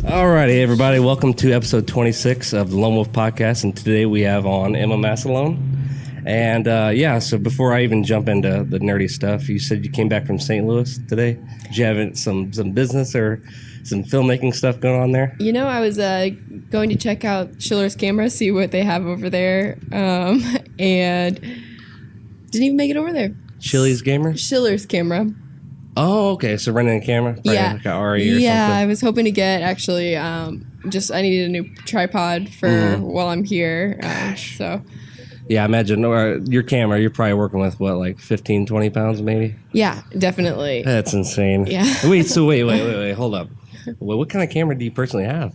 Alrighty, everybody, welcome to episode 26 of the Lone Wolf Podcast, and today we have on Emma Massalone. And so before I even jump into the nerdy stuff, you said you came back from St. Louis today. Did you have some business or some filmmaking stuff going on there? You know, I was going to check out Schiller's camera, see what they have over there, and didn't even make it over there. Chili's Gamer? Schiller's camera. Oh, okay. So renting a camera? Probably yeah. Like a RE or something? I was hoping to get actually I needed a new tripod for while I'm here. So. Yeah, I imagine your camera, you're probably working with what, like 15, 20 pounds maybe? Yeah, definitely. That's insane. Yeah. Wait, hold up. Well, what kind of camera do you personally have?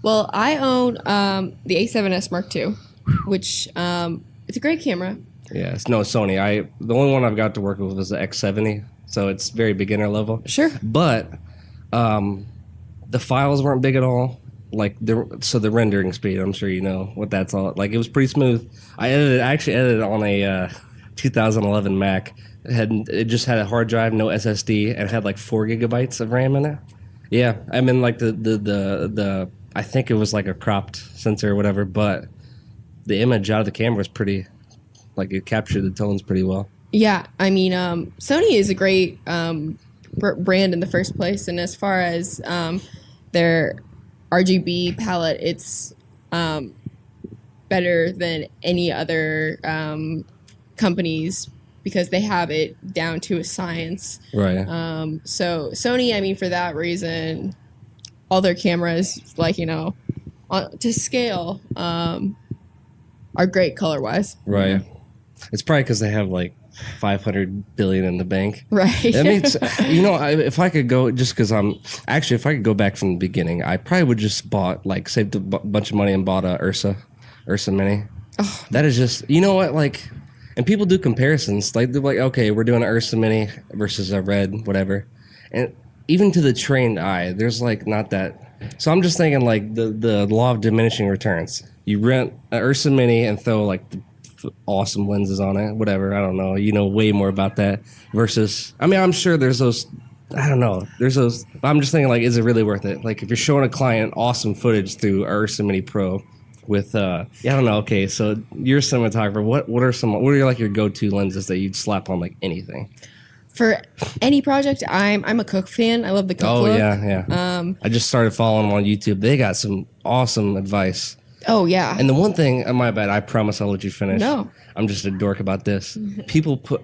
Well, I own the A7S Mark II, which it's a great camera. Yeah, it's no Sony. The only one I've got to work with was the X70. So it's very beginner level. Sure. But the files weren't big at all. Like the rendering speed, I'm sure you know what that's all. Like it was pretty smooth. I actually edited on a 2011 Mac. It just had a hard drive, no SSD, and it had like 4 gigabytes of RAM in it. Yeah, I mean like the I think it was like a cropped sensor or whatever, but the image out of the camera was pretty, like it captured the tones pretty well. Yeah, I mean, Sony is a great brand in the first place, and as far as their RGB palette, it's better than any other companies because they have it down to a science. Right. So Sony, I mean, for that reason, all their cameras, like, you know, to scale, are great color-wise. Right. It's probably because they have like 500 billion in the bank. Right. I mean, you know, if I could go, just because if I could go back from the beginning, I probably would just saved a bunch of money and bought a Ursa Mini. Oh. That is just, you know what, like, and people do comparisons. Like, they're like, okay, we're doing an Ursa Mini versus a Red, whatever. And even to the trained eye, there's like not that. So I'm just thinking like the law of diminishing returns. You rent an Ursa Mini and throw like the awesome lenses on it, whatever, I don't know, you know way more about that versus, I mean, I'm sure there's those, I don't know, there's those, I'm just thinking like, is it really worth it? Like if you're showing a client awesome footage through Ursa Mini Pro with I don't know, okay, so you're a cinematographer, what are like your go-to lenses that you'd slap on like anything? For any project, I'm a Cook fan. I love the Cook look. Yeah. I just started following them on YouTube. They got some awesome advice. Oh, yeah. And the one thing, my bad, I promise I'll let you finish. No. I'm just a dork about this. I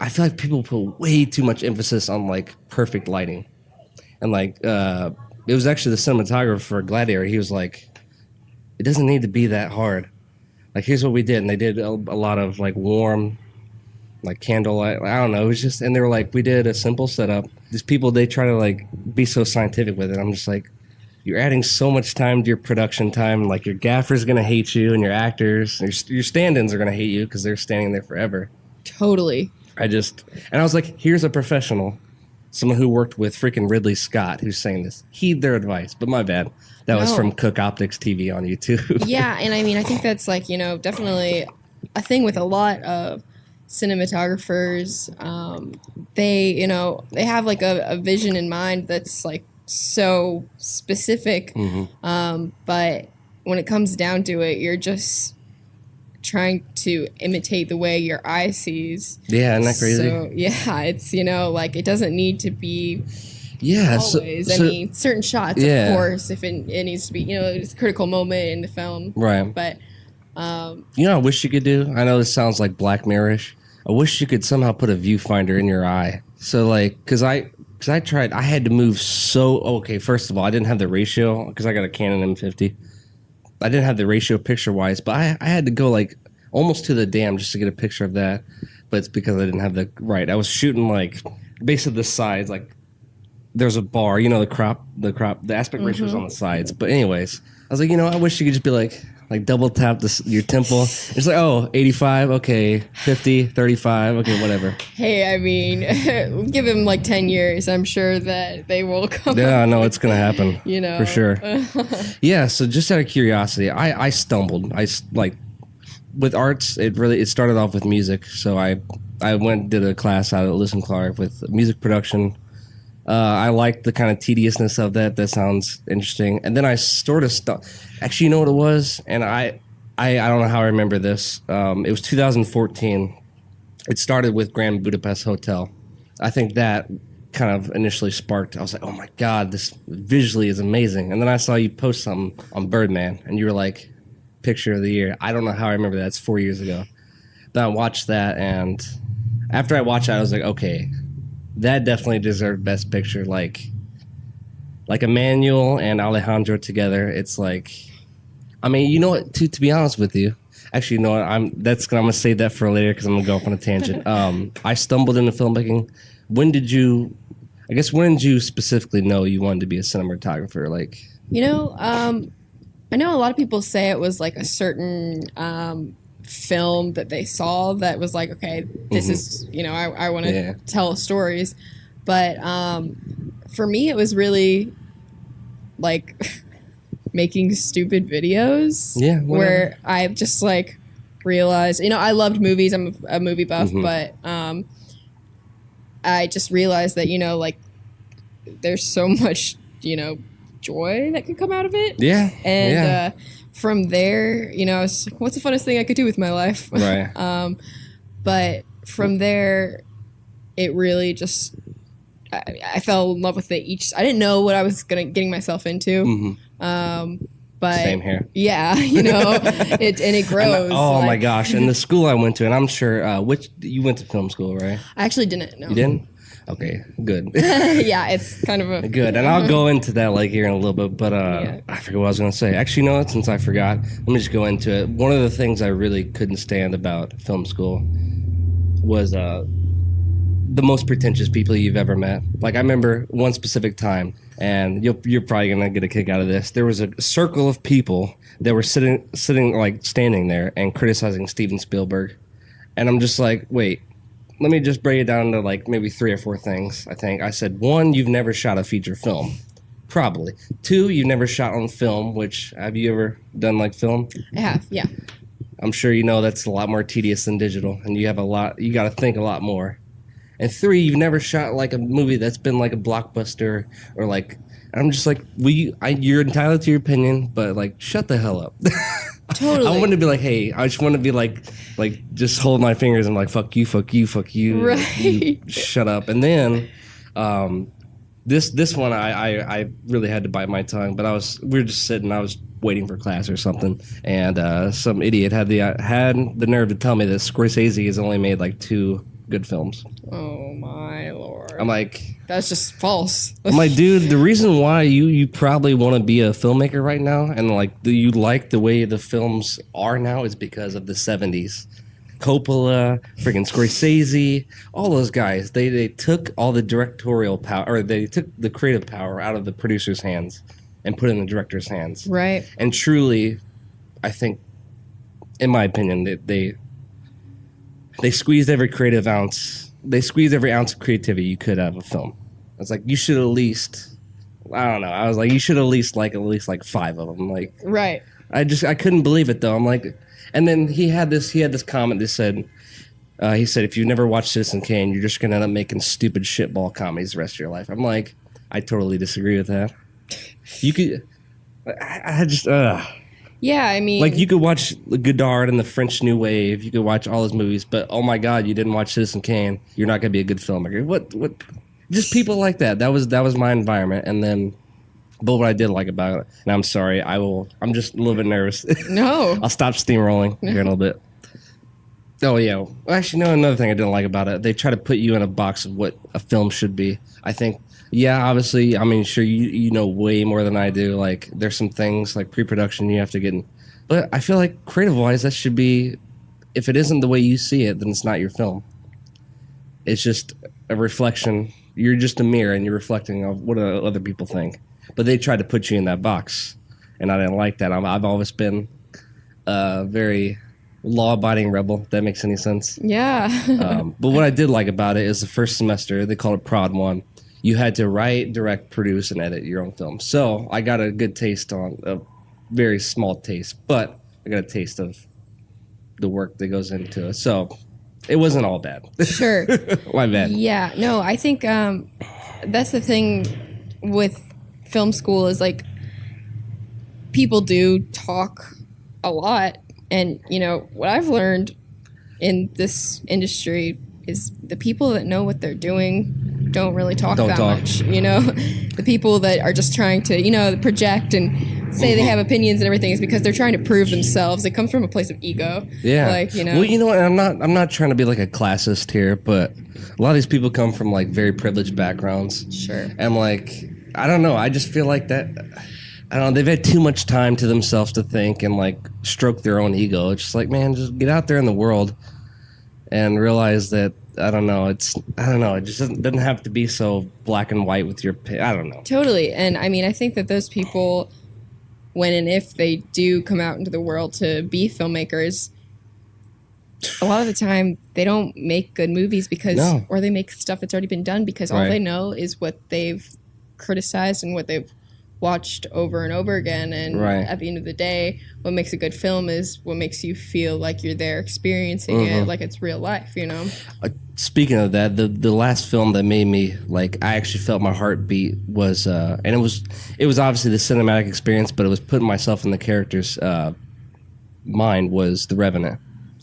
feel like people put way too much emphasis on like perfect lighting. And like, it was actually the cinematographer for Gladiator. He was like, it doesn't need to be that hard. Like, here's what we did. And they did a lot of like warm, like candlelight. I don't know. It was just, and they were like, we did a simple setup. These people, they try to like be so scientific with it. I'm just like, you're adding so much time to your production time. Like your gaffer's going to hate you and your actors, your stand-ins are going to hate you because they're standing there forever. Totally. And I was like, here's a professional, someone who worked with freaking Ridley Scott who's saying this. Heed their advice. But my bad. That was from Cook Optics TV on YouTube. Yeah. And I mean, I think that's like, you know, definitely a thing with a lot of cinematographers. They have like a vision in mind that's like so specific, but when it comes down to it, you're just trying to imitate the way your eye sees. Yeah, isn't that crazy? So yeah, it's, you know, like it doesn't need to be always certain shots, of course, if it needs to be, you know, it's a critical moment in the film, right? But you know, I wish you could do. I know this sounds like Black Mirror-ish. I wish you could somehow put a viewfinder in your eye. So like, because I tried, I had to move first of all, I didn't have the ratio because I got a Canon M50. I didn't have the ratio picture-wise, but I had to go like almost to the dam just to get a picture of that. But it's because I didn't have I was shooting like basically the sides, like there's a bar, you know, the aspect ratio is on the sides. But anyways, I was like, you know, I wish you could just be like like double tap your temple. It's like, oh, 85, okay, 50, 35, okay, whatever. Hey, I mean, give him like 10 years. I'm sure that they will come. Yeah, no, it's gonna happen. For sure. Yeah. So just out of curiosity, I stumbled. Like with arts. It started off with music. So I went and did a class out at Lewis and Clark with music production. I liked the kind of tediousness of that. That sounds interesting. And then I sort of stopped. Actually, you know what it was? And I don't know how I remember this. It was 2014. It started with Grand Budapest Hotel. I think that kind of initially sparked. I was like, oh my God, this visually is amazing. And then I saw you post something on Birdman, and you were like, picture of the year. I don't know how I remember that. It's 4 years ago. Then I watched that, and after I watched it, I was like, okay, that definitely deserved Best Picture. Like Emmanuel and Alejandro together. It's like, I mean, you know what? To be honest with you, actually, you know what? I'm gonna save that for later because I'm gonna go off on a tangent. I stumbled into filmmaking. When did you specifically know you wanted to be a cinematographer? Like, I know a lot of people say it was like a certain film that they saw that was like, okay, this is, I want to tell stories. But for me, it was really like making stupid videos where I just like realized, I loved movies. I'm a movie buff, but I just realized that, like there's so much, joy that could come out of it. Yeah. And from there, what's the funnest thing I could do with my life? Right. But from there, it really just, I fell in love with it. I didn't know what I was getting myself into. But same here. Yeah, it grows. My gosh! And the school I went to, and I'm sure you went to film school, right? I actually didn't. No. You didn't? Okay, good. Yeah, it's kind of a good, and I'll go into that like here in a little bit. But I forget what I was going to say. Actually, you know what? Since I forgot, let me just go into it. One of the things I really couldn't stand about film school was the most pretentious people you've ever met. Like I remember one specific time, and you're probably gonna get a kick out of this. There was a circle of people that were sitting like standing there and criticizing Steven Spielberg, and I'm just like, wait. Let me just break it down to like maybe 3 or 4 things. I think I said 1, you've never shot a feature film, probably. 2, you've never shot on film. Which have you ever done like film? I have, yeah. I'm sure that's a lot more tedious than digital, and you got to think a lot more. And 3, you've never shot like a movie that's been like a blockbuster or like. I'm just like, you're entitled to your opinion, but like, shut the hell up. Totally. I want to be like, hey, I just want to be like just hold my fingers and like, fuck you, fuck you, fuck you. Right. You shut up. And then, this one, I really had to bite my tongue, but we were just sitting, I was waiting for class or something, and some idiot had the nerve to tell me that Scorsese has only made like 2 good films. Oh my Lord. I'm like, that's just false. I'm like, dude, the reason why you probably want to be a filmmaker right now and like you like the way the films are now is because of the 70s. Coppola, freaking Scorsese, all those guys, they took all the directorial power, or they took the creative power out of the producer's hands and put it in the director's hands. Right. And truly, I think, in my opinion, they squeezed every creative ounce. They squeezed every ounce of creativity you could out of a film. I was like, you should at least, I don't know. I was like, you should at least like 5 of them. Like, right. I couldn't believe it though. I'm like, and then he had this comment that said, he said, if you've never watched Citizen Kane, you're just gonna end up making stupid shitball comedies the rest of your life. I'm like, I totally disagree with that. You could, I just, yeah, I mean, like you could watch Godard and the French New Wave. You could watch all those movies, but oh my God, you didn't watch Citizen Kane. You're not gonna be a good filmmaker. What? Just people like that. That was my environment. And then, but what I did like about it, and I'm sorry, I'm just a little bit nervous. No, I'll stop steamrolling here in a little bit. Oh yeah. Well, actually, no. Another thing I didn't like about it, they try to put you in a box of what a film should be. I think. Yeah, obviously, I mean, sure, you know way more than I do. Like, there's some things, like pre-production, you have to get in. But I feel like, creative-wise, that should be, if it isn't the way you see it, then it's not your film. It's just a reflection. You're just a mirror, and you're reflecting on what other people think. But they tried to put you in that box, and I didn't like that. I've always been very law-abiding rebel. If that makes any sense. Yeah. But what I did like about it is the first semester, they called it Prod 1. You had to write, direct, produce, and edit your own film. So I got a good taste on a very small taste, but I got a taste of the work that goes into it. So it wasn't all bad. Sure. My bad. Yeah. No, I think that's the thing with film school is like people do talk a lot. And, you know, what I've learned in this industry is the people that know what they're doing don't really talk much. You know, the people that are just trying to, you know, project and say they have opinions and everything is because they're trying to prove themselves. It comes from a place of ego. Yeah. Like, you know. Well, you know what? I'm not trying to be like a classist here, but a lot of these people come from like very privileged backgrounds. Sure. And like, I don't know. I just feel like that. I don't know. They've had too much time to themselves to think and like stroke their own ego. It's just like, man, just get out there in the world and realize that. I don't know. It just doesn't have to be so black and white with your. I don't know. Totally. And I mean, I think that those people, when and if they do come out into the world to be filmmakers, a lot of the time they don't make good movies or they make stuff that's already been done because all they know is what they've criticized and what they've watched over and over again. And at the end of the day, what makes a good film is what makes you feel like you're there experiencing it like it's real life, you know? Speaking of that, the last film that made me, like, I actually felt my heartbeat was, and it was obviously the cinematic experience, but it was putting myself in the character's mind, was The Revenant.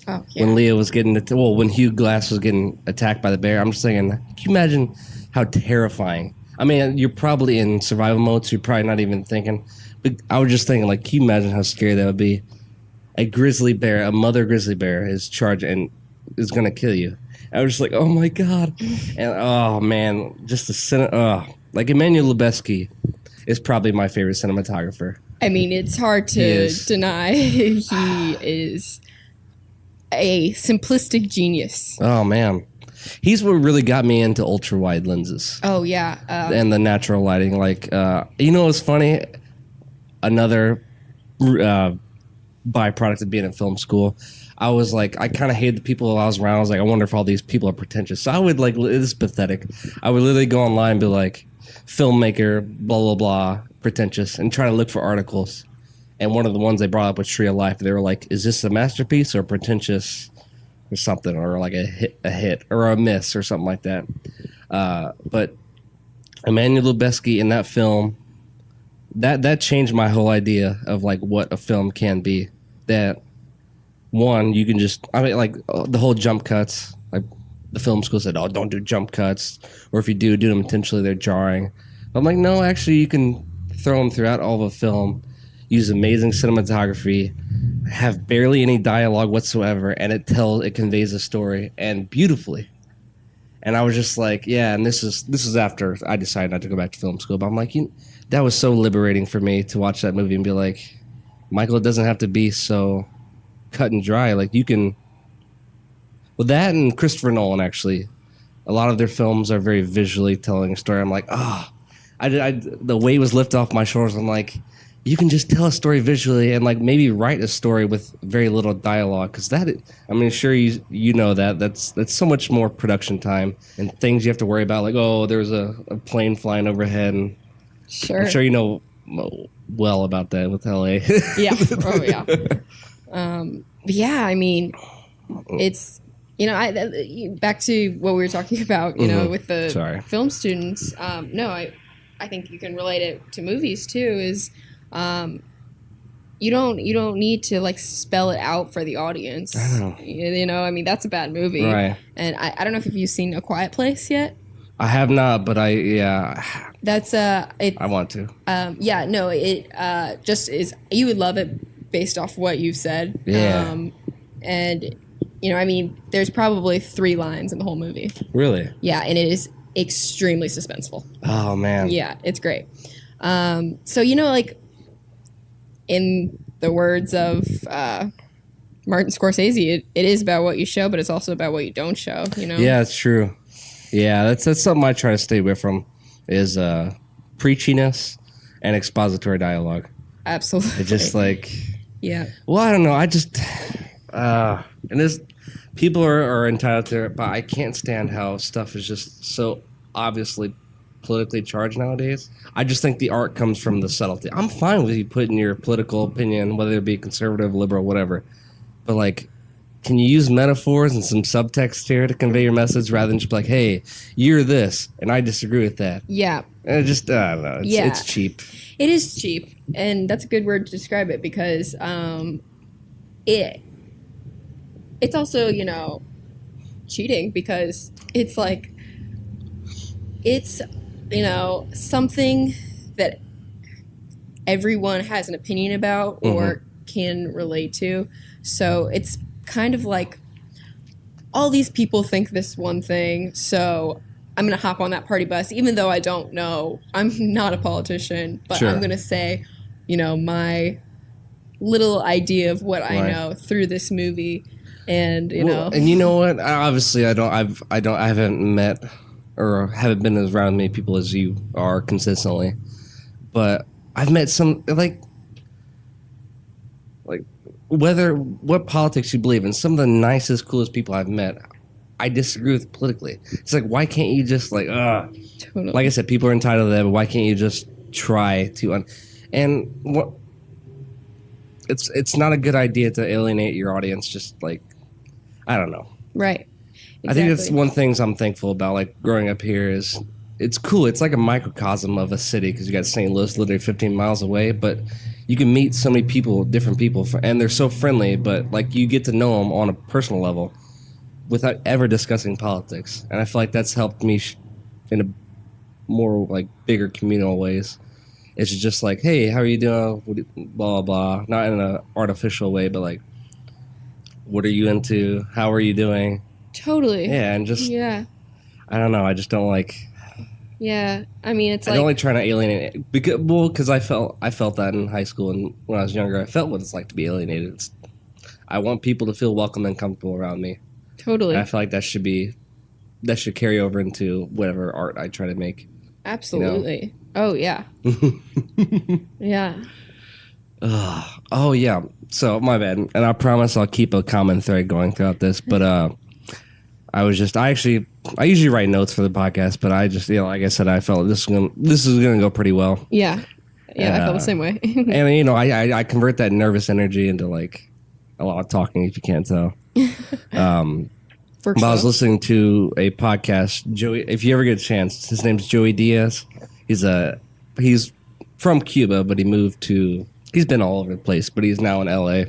Oh, yeah. When Leah was when Hugh Glass was getting attacked by the bear, I'm just thinking, can you imagine how terrifying? I mean, you're probably in survival mode, so you're probably not even thinking. But I was just thinking, like, can you imagine how scary that would be? A grizzly bear, a mother grizzly bear, is charged and is going to kill you. I was just like, oh, my God. And, oh, man, just like, Emmanuel Lubezki is probably my favorite cinematographer. I mean, it's hard to deny he is a simplistic genius. Oh, man. He's what really got me into ultra-wide lenses. Oh, yeah. And the natural lighting. Like, you know what's funny? Another byproduct of being in film school, I was like, I kind of hated the people I was around. I was like, I wonder if all these people are pretentious. So I would, like, this is pathetic. I would literally go online and be like, filmmaker, blah, blah, blah, pretentious, and try to look for articles. And one of the ones they brought up was Tree of Life. They were like, is this a masterpiece or pretentious or something, or like a hit or a miss or something like that. But Emmanuel Lubezki in that film, that changed my whole idea of like what a film can be. That one, you can just, I mean, like the whole jump cuts, like the film school said, oh, don't do jump cuts, or if you do them intentionally, they're jarring. I'm like, no, actually, you can throw them throughout all of a film, use amazing cinematography, have barely any dialogue whatsoever, and it conveys a story, and beautifully. And I was just like, yeah, and this is after I decided not to go back to film school, but I'm like, that was so liberating for me to watch that movie and be like, Michael, it doesn't have to be so cut and dry. Like, you can, well, that and Christopher Nolan, actually, a lot of their films are very visually telling a story. I'm like, the weight was lifted off my shoulders. I'm like, you can just tell a story visually and like maybe write a story with very little dialogue, because I'm sure you know that's so much more production time and things you have to worry about, like, oh, there's a plane flying overhead, and sure. I'm sure you know well about that with LA. Yeah. Oh yeah. Yeah, I mean, it's, you know, back to what we were talking about, you know, with the film students. No, I think you can relate it to movies too. Is you don't need to like spell it out for the audience. I know. You know, I mean, that's a bad movie. Right. And I don't know if you've seen A Quiet Place yet. I have not, but that's I want to. Yeah, no, it just is. You would love it based off what you've said. Yeah. And you know, I mean, there's probably 3 lines in the whole movie. Really? Yeah, and it is extremely suspenseful. Oh man. Yeah, it's great. So you know, like, in the words of Martin Scorsese, it is about what you show, but it's also about what you don't show, you know? Yeah, it's true. Yeah, that's something I try to stay away from, is preachiness and expository dialogue. Absolutely. It's just like, Yeah. Well, I don't know. I just and this people are entitled to it, but I can't stand how stuff is just so obviously politically charged nowadays. I just think the art comes from the subtlety. I'm fine with you putting your political opinion, whether it be conservative, liberal, whatever, but like, can you use metaphors and some subtext here to convey your message rather than just be like, hey, you're this and I disagree with that. Yeah. And it just I don't know. It's cheap. It is cheap, and that's a good word to describe it because it's also, you know, cheating because it's like it's, you know, something that everyone has an opinion about or can relate to. So it's kind of like all these people think this one thing, so I'm going to hop on that party bus, even though I don't know. I'm not a politician, but I'm going to say, you know, my little idea of what I know through this movie. And, you know. And you know what? Obviously, I haven't met or haven't been as around many people as you are consistently. But I've met some, like whether what politics you believe in, some of the nicest, coolest people I've met, I disagree with politically. It's like, why can't you just like I said, people are entitled to that, but why can't you just try to and what it's not a good idea to alienate your audience, just like, I don't know. Right. Exactly. I think that's one thing I'm thankful about, like, growing up here is it's cool. It's like a microcosm of a city because you got St. Louis literally 15 miles away, but you can meet so many people, different people, and they're so friendly, but like you get to know them on a personal level without ever discussing politics. And I feel like that's helped me in a more like bigger communal ways. It's just like, hey, how are you doing? Blah, blah, blah. Not in an artificial way, but like, what are you into? How are you doing? Totally. Yeah, and just, I don't know. I just don't like. Yeah, I mean, it's I don't like trying to alienate it because I felt that in high school and when I was younger. I felt what it's like to be alienated. I want people to feel welcome and comfortable around me. Totally. And I feel like that should carry over into whatever art I try to make. Absolutely. You know? Oh yeah. Yeah. Oh yeah. So my bad, and I promise I'll keep a common thread going throughout this. But I usually write notes for the podcast, but I just, like I said, I felt this is gonna go pretty well. Yeah. Yeah, I felt the same way. And you know, I convert that nervous energy into like a lot of talking, if you can't tell. But I was listening to a podcast, Joey. If you ever get a chance, his name's Joey Diaz. He's from Cuba, but he's been all over the place, but he's now in LA.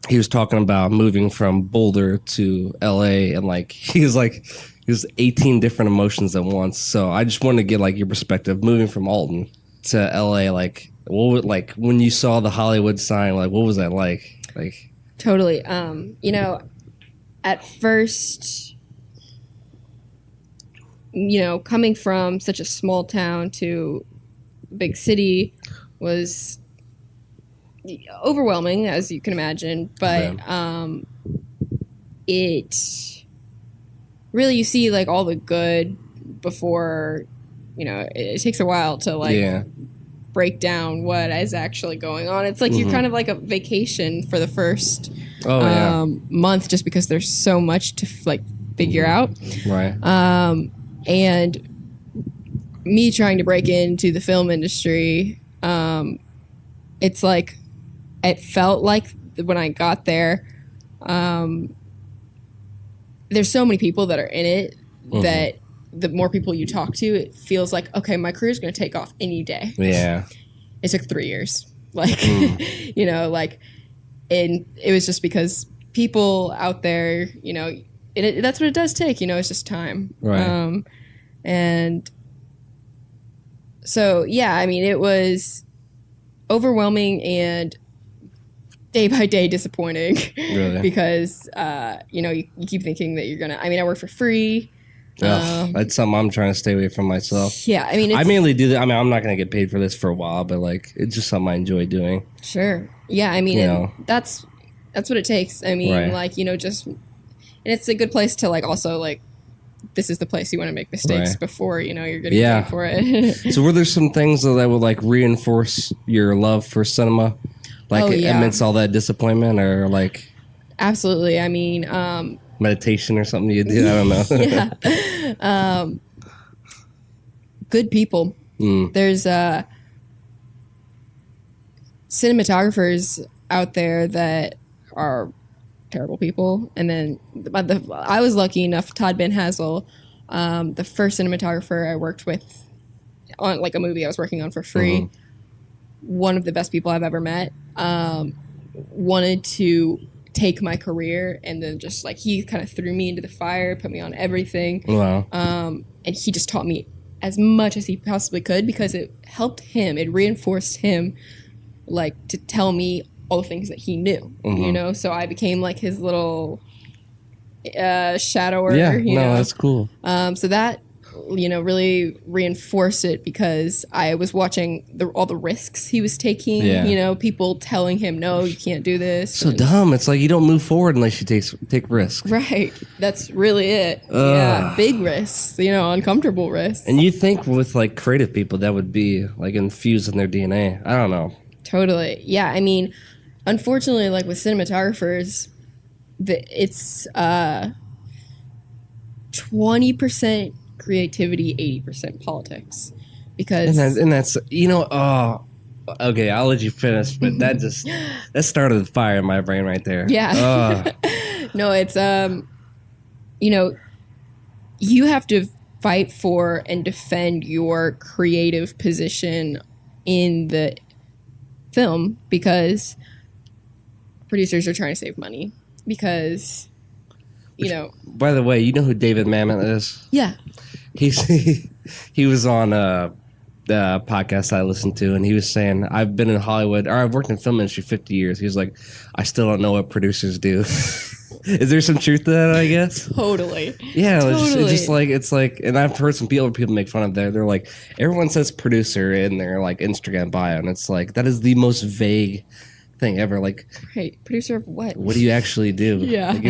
He was talking about moving from Boulder to LA, and like he was 18 different emotions at once. So I just wanted to get like your perspective moving from Alton to LA. Like, when you saw the Hollywood sign, like what was that like? Like, totally. You know, at first, you know, coming from such a small town to a big city was overwhelming, as you can imagine, but it really, you see like all the good before, you know, it takes a while to like break down what is actually going on. It's like you're kind of like a vacation for the first month, just because there's so much to like figure out. Right. And me trying to break into the film industry, it's like, it felt like when I got there, there's so many people that are in it that the more people you talk to, it feels like, okay, my career is going to take off any day. Yeah. It took 3 years. Like, you know, like, and it was just because people out there, you know, that's what it does take, you know, it's just time. Right. And so, yeah, I mean, it was overwhelming and day by day disappointing. Really? Because, you know, you keep thinking that you're going to, I mean, I work for free. That's something I'm trying to stay away from myself. Yeah, I mean, I mainly do that. I mean, I'm not going to get paid for this for a while, but like, it's just something I enjoy doing. Sure. Yeah, I mean, you know, that's what it takes. I mean, like, you know, just, and it's a good place to like, also like, this is the place you want to make mistakes before, you know, you're getting paid for it. So were there some things that would like reinforce your love for cinema? Like Oh, yeah. amidst all that disappointment, or like Absolutely. I mean, meditation or something you do. I don't know. yeah. Good people. There's cinematographers out there that are terrible people, and then I was lucky enough. Todd Ben Hazel, the first cinematographer I worked with on like a movie I was working on for free, one of the best people I've ever met. Wanted to take my career, and then just like he kind of threw me into the fire, put me on everything. Wow. And he just taught me as much as he possibly could because it helped him. It reinforced him, like to tell me all the things that he knew. You know, so I became like his little shadower. Yeah. You No, know? that's cool. So that really reinforced it because I was watching all the risks he was taking. Yeah. You know, people telling him, no, you can't do this. So dumb. It's like you don't move forward unless you take risks. Right. That's really it. Yeah. Big risks, uncomfortable risks. And you think with like creative people that would be like infused in their DNA. I don't know. Totally. Yeah. I mean, unfortunately, like with cinematographers, it's 20% creativity, 80% politics. Because and that's okay, I'll let you finish, but that started the fire in my brain right there. yeah. No, it's you have to fight for and defend your creative position in the film because producers are trying to save money because By the way, you know who David Mamet is? yeah. He was on the podcast I listened to, and he was saying, I've been in Hollywood, or I've worked in film industry 50 years. He was like, I still don't know what producers do. Is there some truth to that, I guess? Totally. Yeah, Totally. it's like, and I've heard some people make fun of that. They're like, everyone says producer in their like Instagram bio, and it's like, that is the most vague thing ever. Like, Right. Producer of what? what do you actually do? Yeah. Like,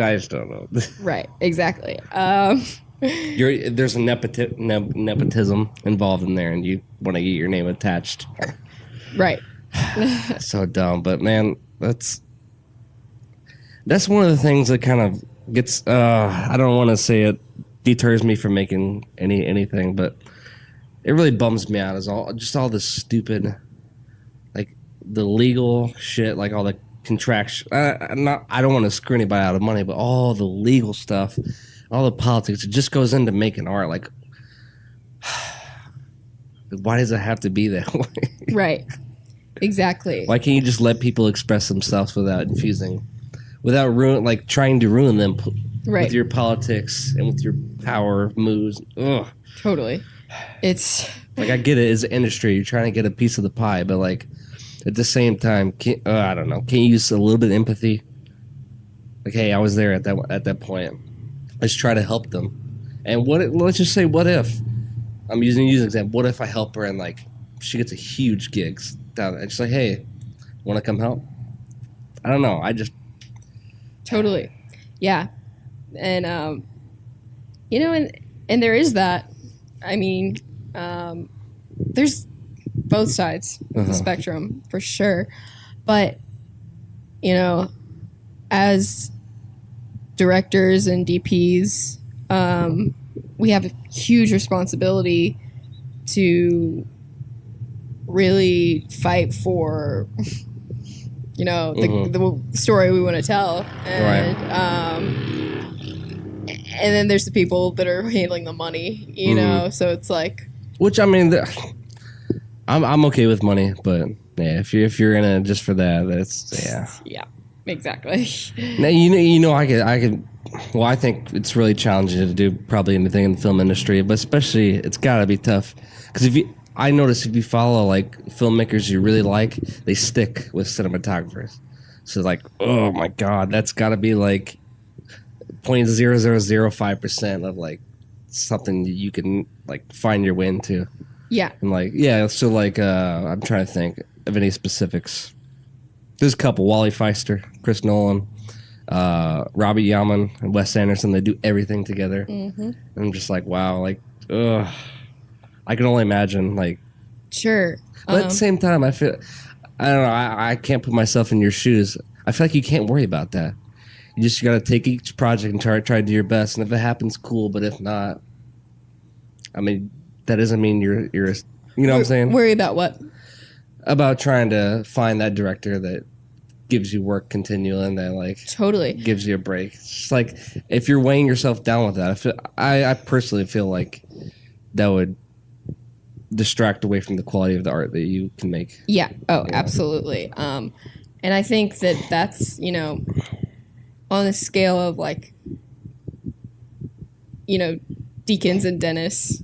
I just don't know. Right. Exactly. There's a nepotism involved in there, and you want to get your name attached. Right. So dumb, but man, that's one of the things that kind of gets. I don't want to say it deters me from making anything, but it really bums me out. Is all this stupid, like the legal shit, like all the contraction. I don't want to screw anybody out of money, but all the legal stuff. All the politics, it just goes into making art. Like, why does it have to be that way? Right. Exactly. Why can't you just let people express themselves without trying to ruin them Right. with your politics and with your power moves? Ugh. Totally. It's like, I get it as an industry, you're trying to get a piece of the pie, but like at the same time, I don't know. Can you use a little bit of empathy? Like, hey, I was there at that point. Let's try to help them. And let's just say, what if I'm using an example? What if I help her and like she gets a huge gigs down and she's like, hey, want to come help? I don't know. I just totally, yeah, and and there is that. I mean, there's both sides of the spectrum for sure, but as directors and DPs, we have a huge responsibility to really fight for, the story we want to tell. And, and then there's the people that are handling the money, so it's like. Which, I mean, I'm okay with money, but yeah, if you're in it just for that, that's, yeah. Yeah. Exactly. Now, I could. Well, I think it's really challenging to do probably anything in the film industry, but especially it's got to be tough because I notice if you follow like filmmakers you really like, they stick with cinematographers. So like, oh my god, that's got to be like 0.0005% of like something that you can like find your way into. Yeah. And like, yeah, so like, I'm trying to think of any specifics. There's a couple: Wally Feister, Chris Nolan, Robert Yeoman, and Wes Anderson. They do everything together, and I'm just like, wow, like, ugh. I can only imagine, like, sure. But at the same time, I feel I don't know. I can't put myself in your shoes. I feel like you can't worry about that. You just got to take each project and try to do your best. And if it happens, cool. But if not, I mean, that doesn't mean you're you know what I'm saying? Worry about what? About trying to find that director that gives you work continually and that like Totally gives you a break. It's just like if you're weighing yourself down with that, I personally feel like that would distract away from the quality of the art that you can make. Yeah. Oh, absolutely. And I think that that's, on a scale of like, Deakins and Dennis,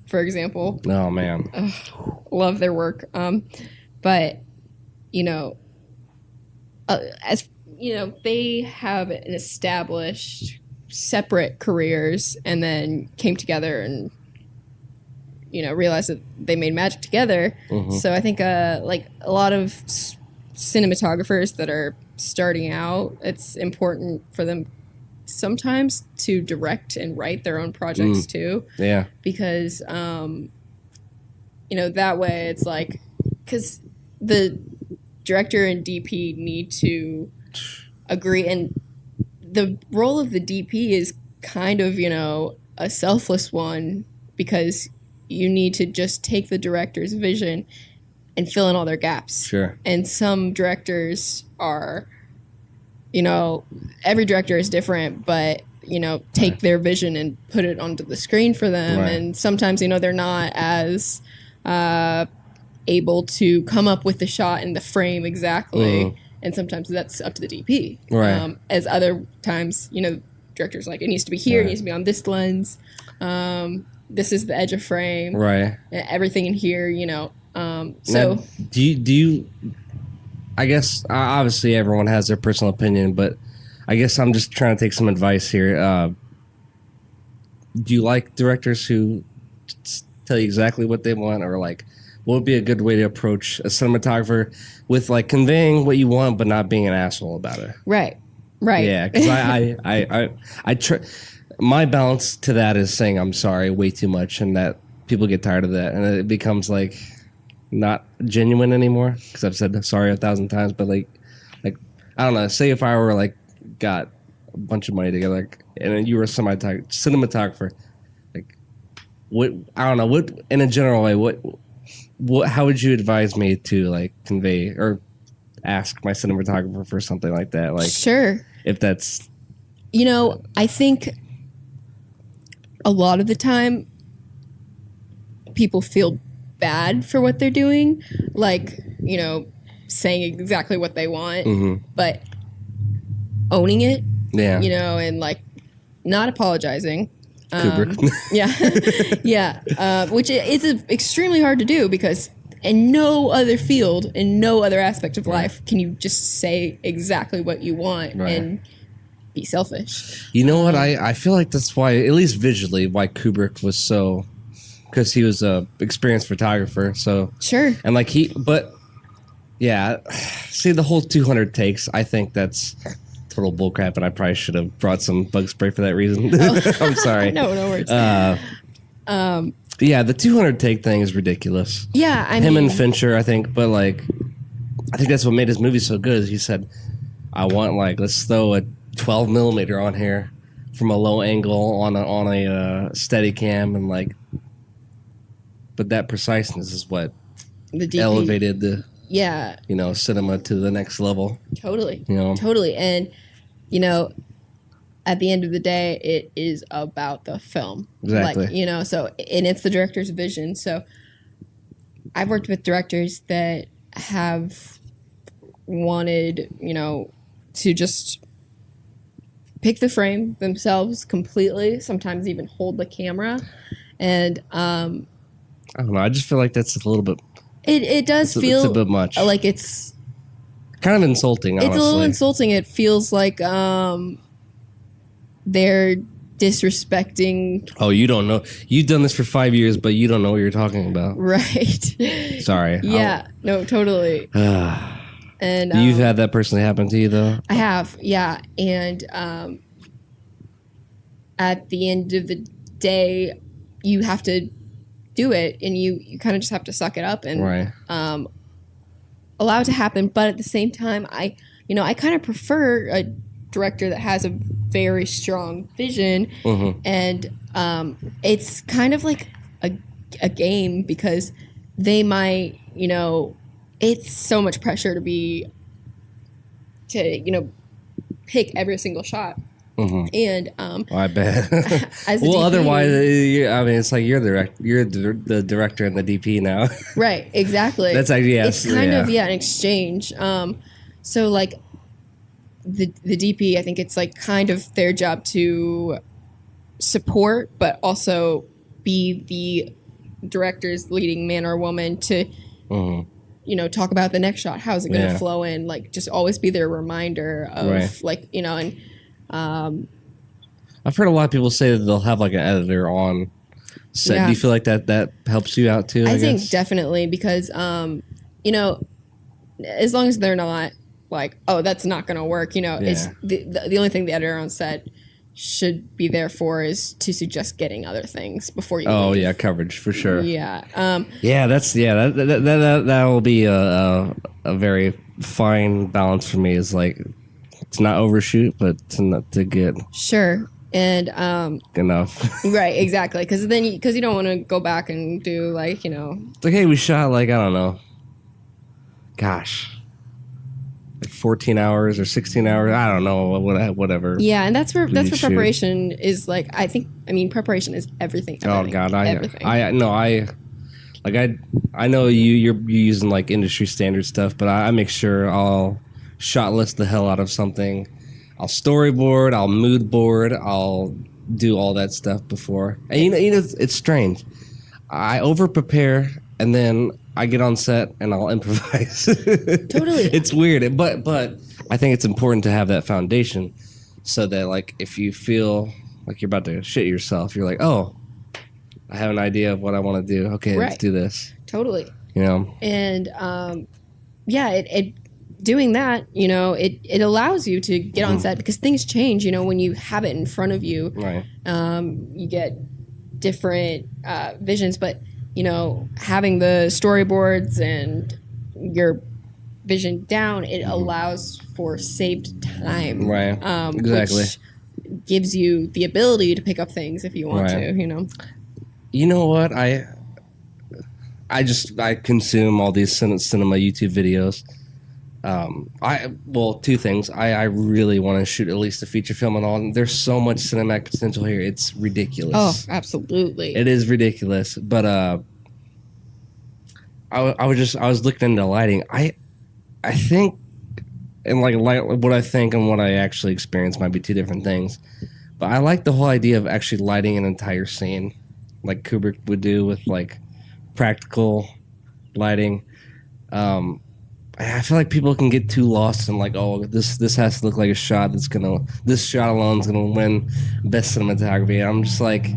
for example. Oh man. Love their work. But, as they have an established separate careers and then came together and realized that they made magic together. So I think like a lot of cinematographers that are starting out, it's important for them sometimes to direct and write their own projects too. Yeah. Because that way it's like, because the director and DP need to agree, and the role of the DP is kind of a selfless one, because you need to just take the director's vision and fill in all their gaps. Sure. And some directors are, every director is different, but, take their vision and put it onto the screen for them. Right. And sometimes, they're not as able to come up with the shot and the frame exactly. And sometimes that's up to the DP. Right. As other times, directors like, it needs to be here, it needs to be on this lens. This is the edge of frame. Right. Everything in here, so now, do you I guess obviously everyone has their personal opinion, but I guess I'm just trying to take some advice here. Do you like directors who tell you exactly what they want, or like what would be a good way to approach a cinematographer with like conveying what you want but not being an asshole about it? Right. Yeah, because I try. My balance to that is saying I'm sorry way too much, and that people get tired of that, and it becomes like not genuine anymore because I've said sorry 1,000 times. But like I don't know. Say if I were like got a bunch of money together, like, and then you were a cinematographer, like what I don't know what in a general way what how would you advise me to like convey or ask my cinematographer for something like that? Like sure, if that's I think a lot of the time people feel bad for what they're doing, like saying exactly what they want, but owning it, and like not apologizing. Kubrick. Which is extremely hard to do, because in no other field, in no other aspect of life, can you just say exactly what you want and be selfish. You know what? I feel like that's why, at least visually, why Kubrick was so, because he was a experienced photographer. So sure, and like see the whole 200 takes. I think that's total bullcrap, and I probably should have brought some bug spray for that reason. I'm sorry. No worries. Yeah, the 200 take thing is ridiculous. Yeah, I mean, mean, and Fincher, I think, but like, I think that's what made his movie so good. Is he said, "I want like let's throw a 12 millimeter on here from a low angle on a steady cam, and like, but that preciseness is what the DP, elevated the yeah, cinema to the next level. Totally, totally, and at the end of the day, it is about the film. Exactly. Like, so, and it's the director's vision. So I've worked with directors that have wanted, to just pick the frame themselves completely, sometimes even hold the camera. And I don't know. I just feel like that's a little bit. It does feel it's a bit much. Like it's kind of insulting, honestly. It's a little insulting. It feels like they're disrespecting. Oh, you don't know. You've done this for 5 years, but you don't know what you're talking about. Right. Sorry. Yeah. No, totally. And you've had that personally happen to you, though? I have, yeah. And at the end of the day, you have to do it, and you kind of just have to suck it up. And right. A allow it to happen, but at the same time, I kind of prefer a director that has a very strong vision, and it's kind of like a game because they might, it's so much pressure to pick every single shot. And I bet. as a well, DP, otherwise, it's like you're the director and the DP now. right? Exactly. That's actually it's kind of an exchange. So like the DP, I think it's like kind of their job to support, but also be the director's leading man or woman to talk about the next shot. How's it going to flow in? Like just always be their reminder of and. I've heard a lot of people say that they'll have like an editor on set. Yeah. Do you feel like that helps you out too? I think definitely because as long as they're not like, oh, that's not going to work. It's the only thing the editor on set should be there for is to suggest getting other things before you. Oh leave. yeah, coverage for sure. Yeah. That will be a very fine balance for me. Is like. To not overshoot, but to not to get sure and enough. Right, exactly. Because you don't want to go back and do like It's like, hey, we shot like I don't know, gosh, like 14 hours or 16 hours. I don't know, whatever. Yeah, and that's where preparation is. Like I preparation is everything. Oh God, everything. I know you're using like industry standard stuff, but I make sure I'll shot list the hell out of something. I'll storyboard, I'll mood board, I'll do all that stuff before. And it's strange. I over prepare and then I get on set and I'll improvise. Totally. It's weird, but I think it's important to have that foundation so that like if you feel like you're about to shit yourself, you're like, oh, I have an idea of what I want to do. Okay, let's do this. Totally. And it doing that, it allows you to get on set because things change, when you have it in front of you. Right. You get different visions, but, having the storyboards and your vision down, it allows for saved time. Right. Exactly. Which gives you the ability to pick up things if you want to, You know what? I consume all these cinema YouTube videos. Two things. I really want to shoot at least a feature film and all. There's so much cinematic potential here. It's ridiculous. Oh, absolutely. It is ridiculous. But I was looking into lighting. I think, and like what I think and what I actually experience might be two different things. But I like the whole idea of actually lighting an entire scene, like Kubrick would do with like practical lighting. I feel like people can get too lost in like, oh, this has to look like a shot this shot alone is gonna win best cinematography. And I'm just like,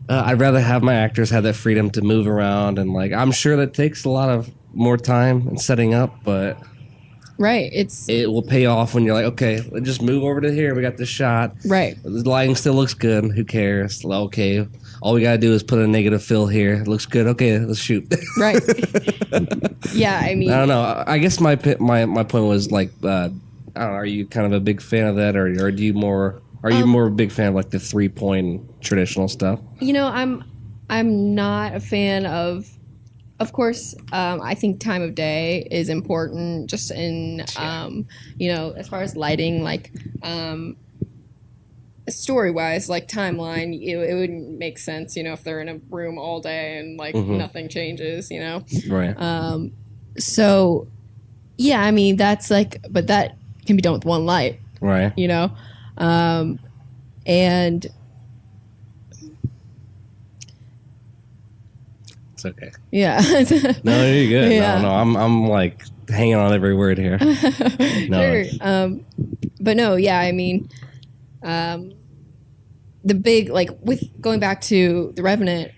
I'd rather have my actors have that freedom to move around and like, I'm sure that takes a lot of more time and setting up, but right, it will pay off when you're like, okay, let's just move over to here. We got this shot. Right, the lighting still looks good. Who cares? Okay. All we gotta do is put a negative fill here. It looks good. Okay, let's shoot. Right. Yeah, I mean, I don't know. I guess my point was like, I don't know. Are you kind of a big fan of that, or do you more? Are you more a big fan of like the 3-point traditional stuff? I'm not a fan of. Of course, I think time of day is important. Just in as far as lighting, like. Story-wise, like timeline, it wouldn't make sense, if they're in a room all day and like nothing changes, Right. So, yeah, I mean that's like, but that can be done with one light, right? And it's okay. Yeah. No, you're good. Yeah. No, I'm like hanging on every word here. No. Sure. But no, yeah, I mean. The big, like, with going back to The Revenant,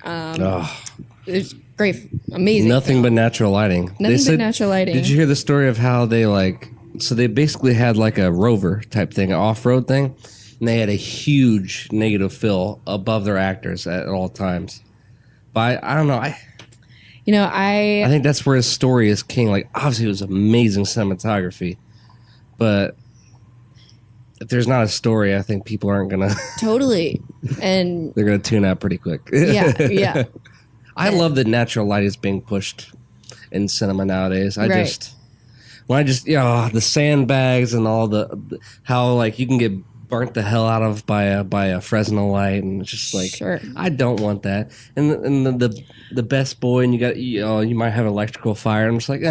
it's great, amazing. Nothing but natural lighting. Natural lighting. Did you hear the story of how they so they basically had like a rover type thing, an off-road thing, and they had a huge negative fill above their actors at all times. But I don't know. I think that's where his story is king. Like, obviously, it was amazing cinematography, but if there's not a story, I think people aren't gonna totally, and they're gonna tune out pretty quick. yeah. I love that natural light is being pushed in cinema nowadays. The sandbags and all the how like you can get burnt the hell out of by a Fresnel light, and it's just like Sure. I don't want that. And the best boy, and you might have electrical fire. I'm just like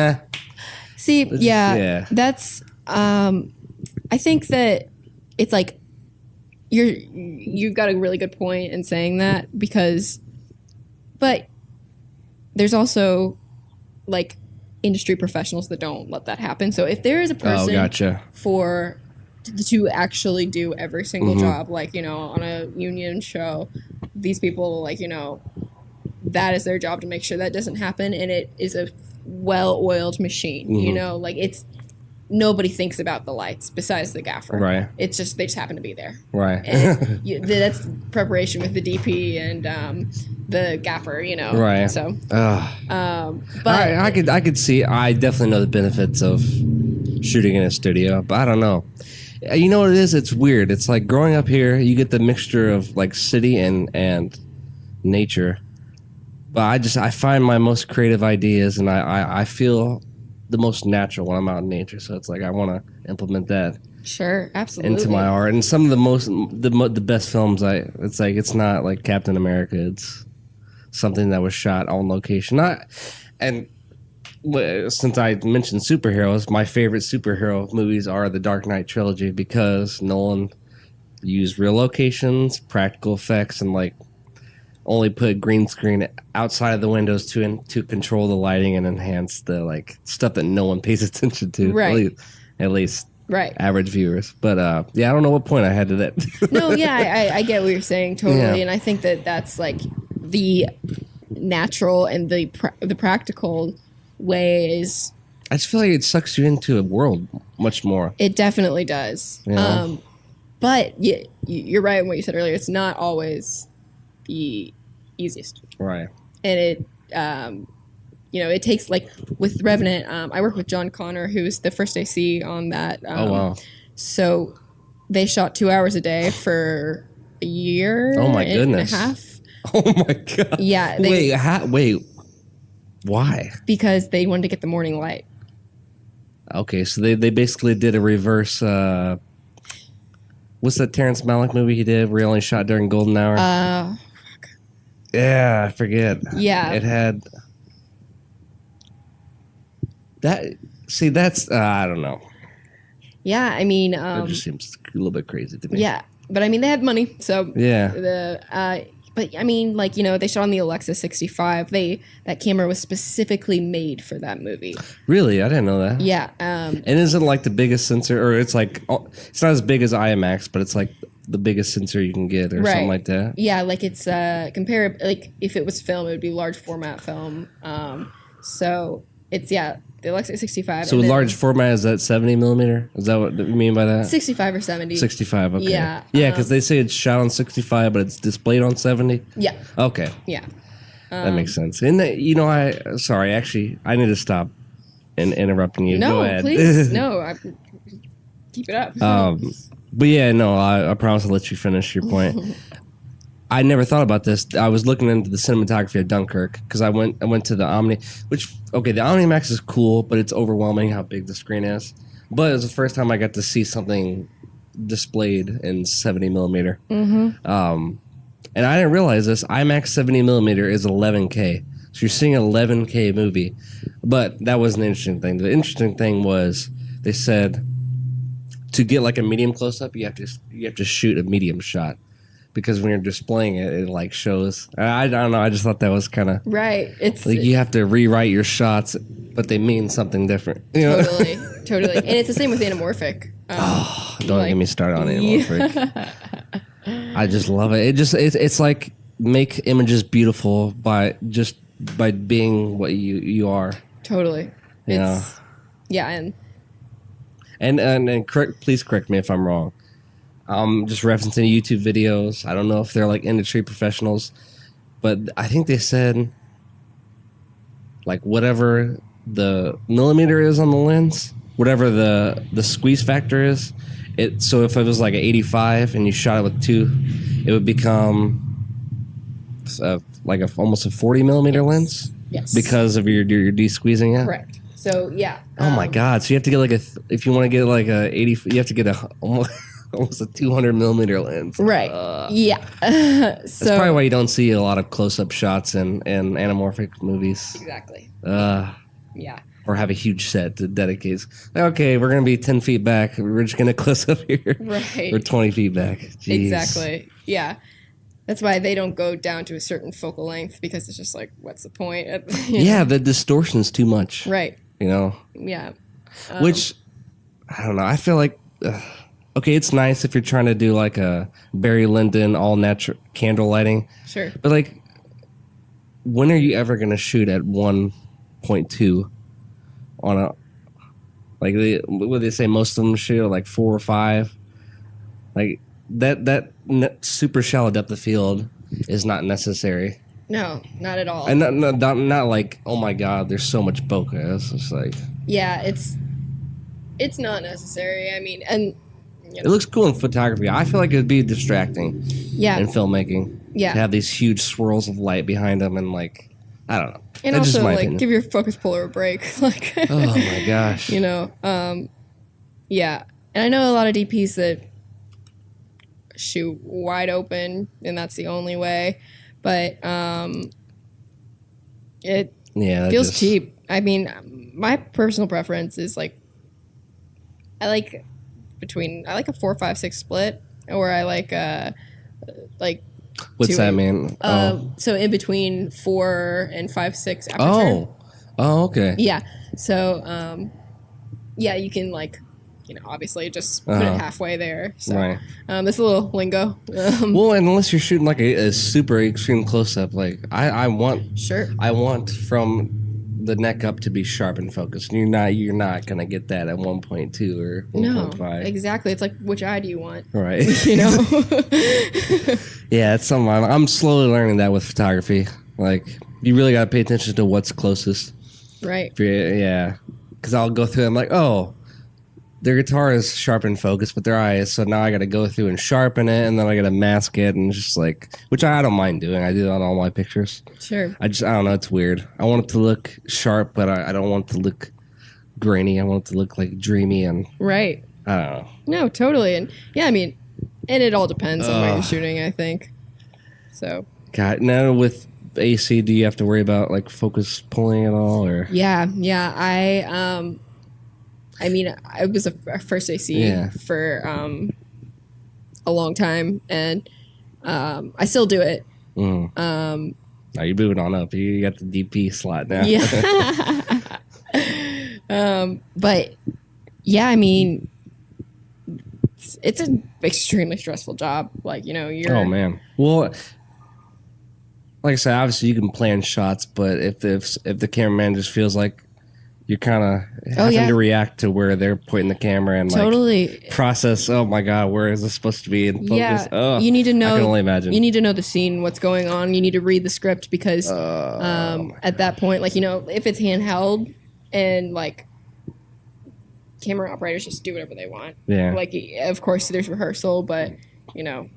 See, that's I think that it's like you've got a really good point in saying that but there's also like industry professionals that don't let that happen. So if there is a person to actually do every single job, like, on a union show, these people, like, that is their job to make sure that doesn't happen. And it is a well-oiled machine, like nobody thinks about the lights besides the gaffer. Right. It's just, they just happen to be there. Right. And that's preparation with the DP and the gaffer, Right. So, but I could see, I definitely know the benefits of shooting in a studio, but I don't know. You know what it is? It's weird. It's like growing up here, you get the mixture of like city and nature. But I find my most creative ideas, and I feel the most natural when I'm out in nature. So it's like I want to implement that. Sure, absolutely. Into my art, and some of the best films. It's not like Captain America. It's something that was shot on location. Since I mentioned superheroes, my favorite superhero movies are the Dark Knight trilogy because Nolan used real locations, practical effects, and like only put green screen outside of the windows to control the lighting and enhance the like stuff that no one pays attention to. Right. At least right. Average viewers. But I don't know what point I had to that. No, yeah, I get what you're saying totally, Yeah. And I think that that's like the natural and the practical ways. I just feel like it sucks you into a world much more. It definitely does. Yeah. But you're right in what you said earlier. It's not always the easiest. Right. And it, it takes, like, with Revenant, I work with John Connor, who's the first AC on that. Oh, wow. So they shot 2 hours a day for a year Oh, my goodness. and a half. Oh, my God. Yeah. Wait. Why? Because they wanted to get the morning light. Okay, so they basically did a reverse... what's that Terrence Malick movie he did where he only shot during golden hour? Yeah, I forget. Yeah. It had... That's... I don't know. Yeah, I mean... that just seems a little bit crazy to me. Yeah, but I mean, they had money, so... Yeah. But I mean, like, they shot on the Alexa 65. That camera was specifically made for that movie. Really? I didn't know that. Yeah. And isn't like the biggest sensor, or it's like, it's not as big as IMAX, but it's like the biggest sensor you can get or something like that? Yeah, like it's like if it was film, it would be large format film. So it's, the Alexa 65. So large format, is that 70 millimeter? Is that what you mean by that? 65 or 70. 65, okay. Yeah. Yeah, because they say it's shot on 65, but it's displayed on 70? Yeah. Okay. Yeah. That makes sense. And, sorry, actually, I need to stop interrupting you. No, Go ahead. please. No, keep it up. But yeah, no, I promise I'll let you finish your point. I never thought about this. I was looking into the cinematography of Dunkirk because I went to the Omni, the OmniMax is cool, but it's overwhelming how big the screen is. But it was the first time I got to see something displayed in 70 millimeter. Mm-hmm. And I didn't realize this. IMAX 70 millimeter is 11K. So you're seeing an 11K movie. But that wasn't an interesting thing. The interesting thing was they said to get like a medium close up, you have to shoot a medium shot. Because when you're displaying it, it like shows. I don't know. I just thought that was kind of right. It's like you have to rewrite your shots, but they mean something different. Totally. And it's the same with ananamorphic. Don't get me started on anamorphic. I just love it. It's like make images beautiful by being what you are. Totally. Yeah. And please correct me if I'm wrong. Just referencing YouTube videos. I don't know if they're like industry professionals, but I think they said like whatever the millimeter is on the lens, whatever the squeeze factor is. So if it was like an 85 and you shot it with 2, it would become like almost a 40 millimeter lens. Yes. Because of your de-squeezing it. Correct. So yeah. Oh my God! So you have to get like if you want to get like a 80, you have to get almost a 200 millimeter lens. Right. Yeah. That's probably why you don't see a lot of close-up shots in anamorphic movies. Exactly. Yeah. Or have a huge set that dedicates. Okay, we're gonna be 10 feet back. We're just gonna close up here. Right. Or 20 feet back. Jeez. Exactly. Yeah. That's why they don't go down to a certain focal length, because it's just like, what's the point? Yeah, the distortion's too much. Right. You know. Yeah. Which I don't know. I feel like. Okay, it's nice if you're trying to do like a Barry Lyndon all natural candle lighting. Sure. But like, when are you ever gonna shoot at 1.2 on a like what they say most of them shoot at like 4 or 5? Like that super shallow depth of field is not necessary. No, not at all. And not like, oh my God, there's so much bokeh. It's just like, yeah, it's not necessary. I mean, and it looks cool in photography. I feel like it'd be distracting. Yeah. In filmmaking. Yeah. To have these huge swirls of light behind them and like, I don't know. And That's also just my like opinion. give your focus puller a break. Like. Oh my gosh. You know. Yeah, and I know a lot of DPs that shoot wide open, and that's the only way. But it feels cheap. I mean, my personal preference is like I like a 4, 5, 6 split, or I like what's that mean? So in between 4 and 5, 6 aperture. Oh, okay. Yeah. So yeah, you can like, you know, obviously just put it halfway there. So right. That's a little lingo. Well, and unless you're shooting like a super extreme close up, like I want from the neck up to be sharp and focused. And you're not gonna get that at 1.2 or 1.5. No, exactly. It's like, which eye do you want? Right. You know. Yeah, it's something I'm slowly learning that with photography. Like, you really got to pay attention to what's closest. Right. Yeah, because I'll go through. I'm like, oh, their guitar is sharp and focused, but their eye is. So now I got to go through and sharpen it, and then I got to mask it, and just like, which I don't mind doing. I do that on all my pictures. Sure. I don't know. It's weird. I want it to look sharp, but I don't want it to look grainy. I want it to look like dreamy and. Right. I don't know. No, totally, and yeah, I mean, and it all depends on what you're shooting, I think. So. God, now with AC, do you have to worry about like focus pulling at all, or? Yeah. I mean, I was a first AC for a long time, and I still do it. Now you're moving on up. You got the DP slot now. Yeah. But yeah, I mean, it's an extremely stressful job. Like, you know, you're. Oh man. Well, like I said, obviously you can plan shots, but if the cameraman just feels like you're kind of having to react to where they're pointing the camera and like process. Oh my God, where is this supposed to be in focus? Yeah, you need to know. I can only imagine. You need to know the scene, what's going on. You need to read the script because at that point, like, you know, if it's handheld and like camera operators just do whatever they want. Yeah. Like, of course, there's rehearsal, but you know,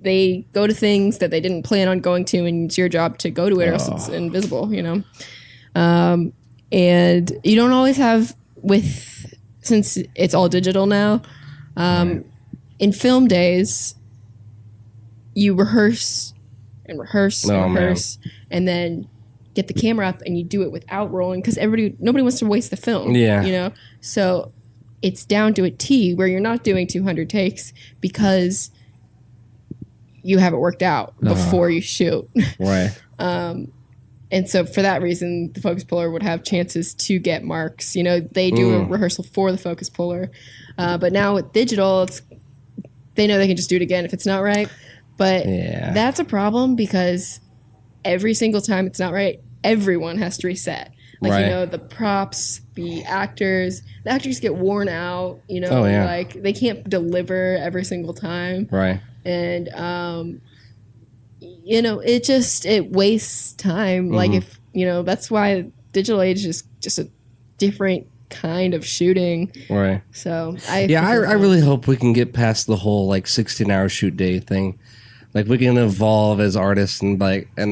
they go to things that they didn't plan on going to, and it's your job to go to it, or else it's invisible. You know. And you don't always have since it's all digital now, in film days, you rehearse and rehearse and rehearse, and then get the camera up and you do it without rolling, because nobody wants to waste the film. Yeah. You know? So it's down to a T where you're not doing 200 takes because you have it worked out before you shoot. Right. And so for that reason, the focus puller would have chances to get marks. You know, they do a rehearsal for the focus puller. But now with digital, they know they can just do it again if it's not right. But that's a problem, because every single time it's not right, everyone has to reset. Like, you know, the props, the actors get worn out, you know, like they can't deliver every single time. Right. And, you know, it wastes time. Like, if, that's why digital age is just a different kind of shooting. Right. So I really hope we can get past the whole like 16-hour shoot day thing. Like we can evolve as artists and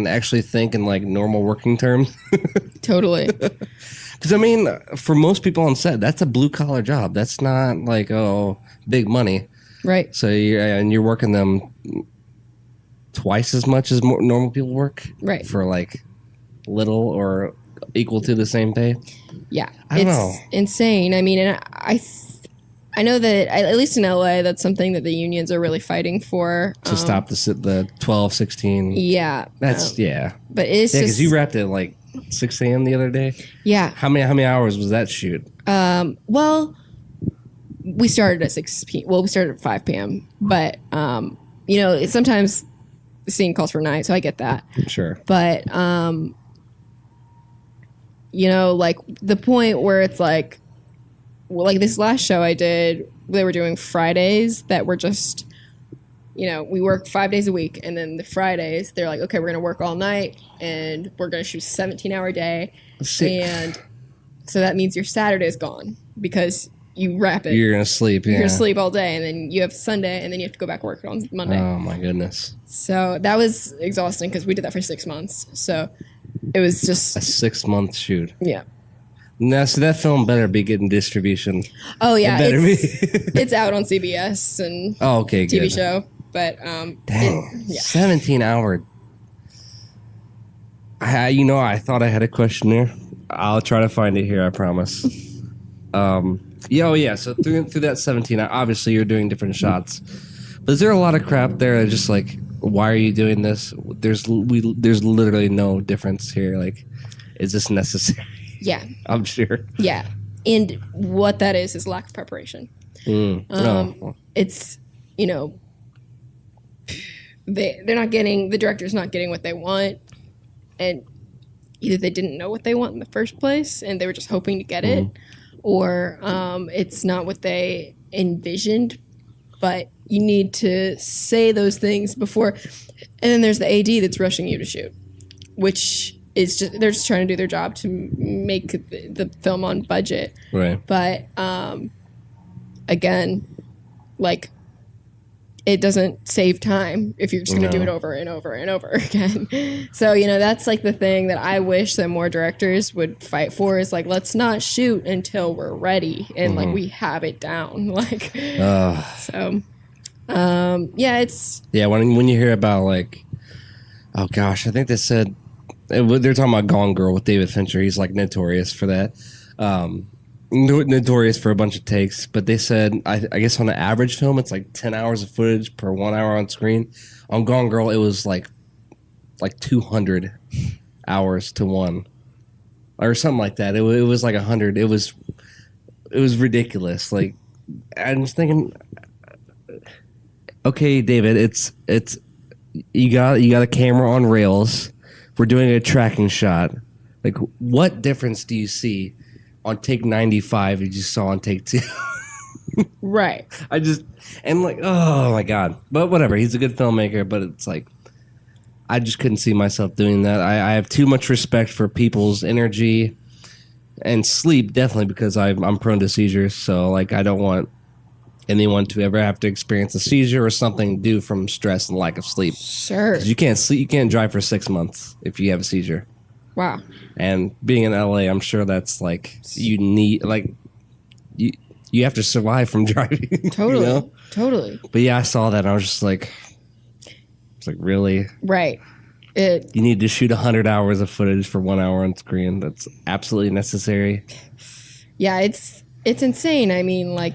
actually think in like normal working terms. Totally. Because I mean, for most people on set, that's a blue collar job. That's not like big money. Right. So you're working them twice as much as normal people work. Right. For like little or equal to the same pay. Yeah, I don't know. Insane. I mean, and I know that at least in LA, that's something that the unions are really fighting for to stop the 12, 16. Yeah, that's But it's just because you wrapped at like 6 a.m. the other day. Yeah. How many hours was that shoot? Well, we started at 6 p.m. Well, we started at 5 p.m. But sometimes the scene calls for 9, so I get that. Sure. But like the point where it's like this last show I did, they were doing Fridays that were just, we work 5 days a week, and then the Fridays they're like, okay, we're gonna work all night and we're gonna shoot 17-hour day, and so that means your Saturday's gone because you wrap it. You're gonna sleep. You're gonna sleep all day, and then you have Sunday, and then you have to go back to work on Monday. Oh my goodness! So that was exhausting because we did that for 6 months. So it was just a 6-month shoot. Yeah. Now, so that film better be getting distribution. Oh yeah, it's out on CBS and okay, TV good. show. But dang, 17-hour. I thought I had a question there. I'll try to find it here. I promise. Yeah. So through that 17, obviously you're doing different shots. But is there a lot of crap there that's just like, why are you doing this? There's literally no difference here. Like, is this necessary? Yeah. I'm sure. Yeah. And what that is lack of preparation. It's, they're not getting, the director's not getting what they want. And either they didn't know what they want in the first place and they were just hoping to get it, or it's not what they envisioned. But you need to say those things before. And then there's the AD that's rushing you to shoot, which is just, they're just trying to do their job to make the film on budget. Right. But again, like, it doesn't save time if you're just going to do it over and over and over again. So, that's like the thing that I wish that more directors would fight for is like, let's not shoot until we're ready and like we have it down. Like, so, yeah, it's. Yeah, when you hear about like, oh gosh, I think they said, they're talking about Gone Girl with David Fincher. He's like notorious for that. Notorious for a bunch of takes, but they said I guess on the average film it's like 10 hours of footage per 1 hour on screen. On Gone Girl it was like 200 hours to one or something like that. It was like 100. It was ridiculous. Like, I'm just thinking, okay, David, it's you got a camera on rails. We're doing a tracking shot. Like, what difference do you see on take 95 you just saw on take 2? Right. And like, oh my God. But whatever, he's a good filmmaker, but it's like, I just couldn't see myself doing that. I have too much respect for people's energy and sleep, definitely, because I'm prone to seizures. So like, I don't want anyone to ever have to experience a seizure or something due from stress and lack of sleep. Sure. 'Cause you can't sleep, you can't drive for 6 months if you have a seizure. Wow. And being in LA, I'm sure that's like, you need, like, you have to survive from driving. Totally. Totally. But yeah, I saw that and I was just like, it's like, really? Right. You need to shoot 100 hours of footage for 1 hour on screen. That's absolutely necessary. Yeah, it's insane. I mean, like,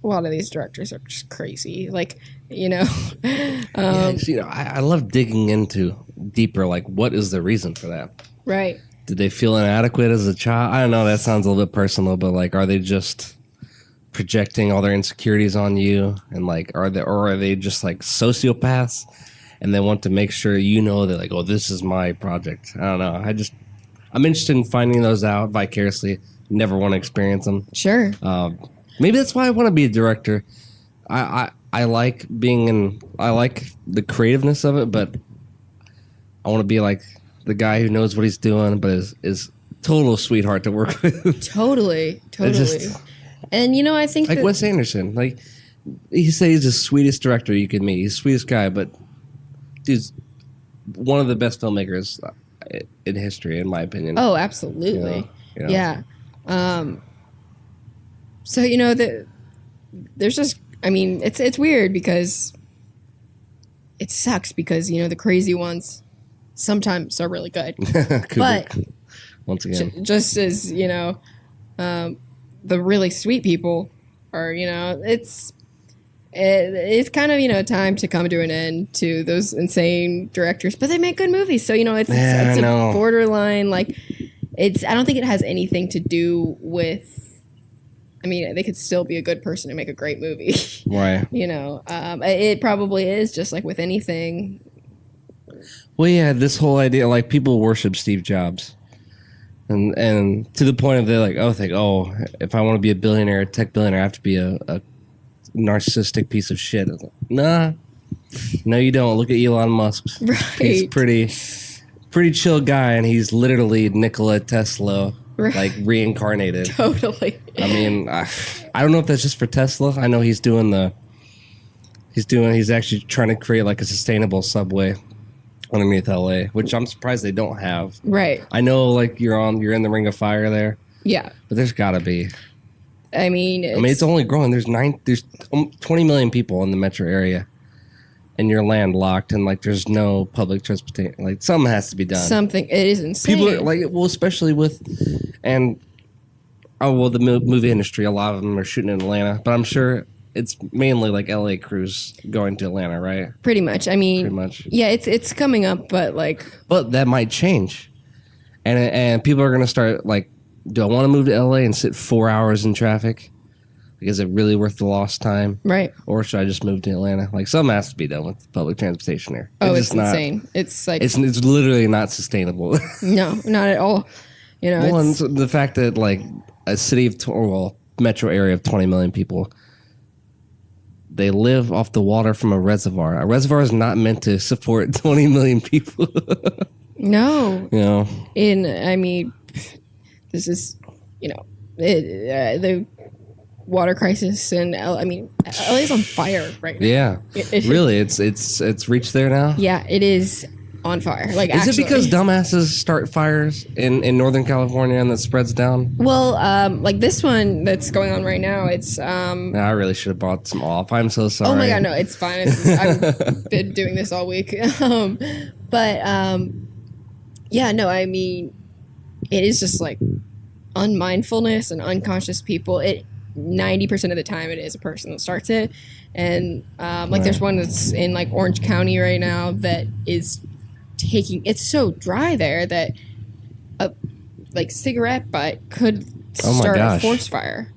a lot of these directors are just crazy. Like, I love digging into deeper, like, what is the reason for that? Right. Did they feel inadequate as a child? I don't know, that sounds a little bit personal, but like, are they just projecting all their insecurities on you? And like, are they just like sociopaths and they want to make sure they're like, oh, this is my project? I don't know. I'm interested in finding those out vicariously. Never want to experience them. Sure. Maybe that's why I want to be a director. I like being I like the creativeness of it, but I want to be like the guy who knows what he's doing, but is total sweetheart to work with. Totally. Just, And I think like Wes Anderson, like he says he's the sweetest director you could meet. He's the sweetest guy, but dude's one of the best filmmakers in history, in my opinion. Oh, absolutely. Yeah. So there's just, I mean, it's weird because it sucks because the crazy ones sometimes are really good, but once again, just as the really sweet people are, it's kind of time to come to an end to those insane directors, but they make good movies, so it's a borderline, like I don't think it has anything to do with. I mean, they could still be a good person and make a great movie. Right. It probably is just like with anything. Well, yeah, this whole idea, like people worship Steve Jobs, and to the point of they're like, if I want to be a billionaire, a tech billionaire, I have to be a narcissistic piece of shit. Like, nah, no, you don't. Look at Elon Musk. Right. He's pretty chill guy, and he's literally Nikola Tesla. Right. Like reincarnated. Totally. I mean, I don't know if that's just for Tesla. I know he's actually trying to create like a sustainable subway underneath LA, which I'm surprised they don't have. Right. I know like you're in the ring of fire there. Yeah. But there's gotta be. I mean, it's only growing. There's 20 million people in the metro area. And you're landlocked, and like there's no public transportation. Like something has to be done. Something it is insane. People are like, well, especially with, the movie industry. A lot of them are shooting in Atlanta, but I'm sure it's mainly like LA crews going to Atlanta, right? Pretty much. I mean, pretty much. Yeah, it's coming up, but that might change, and people are gonna start like, do I want to move to LA and sit 4 hours in traffic? Is it really worth the lost time? Right. Or should I just move to Atlanta? Like, something has to be done with public transportation there. It's insane. It's like... It's literally not sustainable. No, not at all. The fact that, like, a city of... metro area of 20 million people, they live off the water from a reservoir. A reservoir is not meant to support 20 million people. No. I mean, this is, the... water crisis and LA's on fire right now. Yeah, really, it's reached there now. Yeah, it is on fire. Like, is it because dumbasses start fires in Northern California and that spreads down? Well, like this one that's going on right now, it's I really should have bought some off. I'm so sorry. Oh my god, no, it's fine. I've been doing this all week. Yeah, no, I mean, it is just like unmindfulness and unconscious people. 90% of the time it is a person that starts it, and there's one that's in like Orange County right now that is it's so dry there that a cigarette butt could start a forest fire.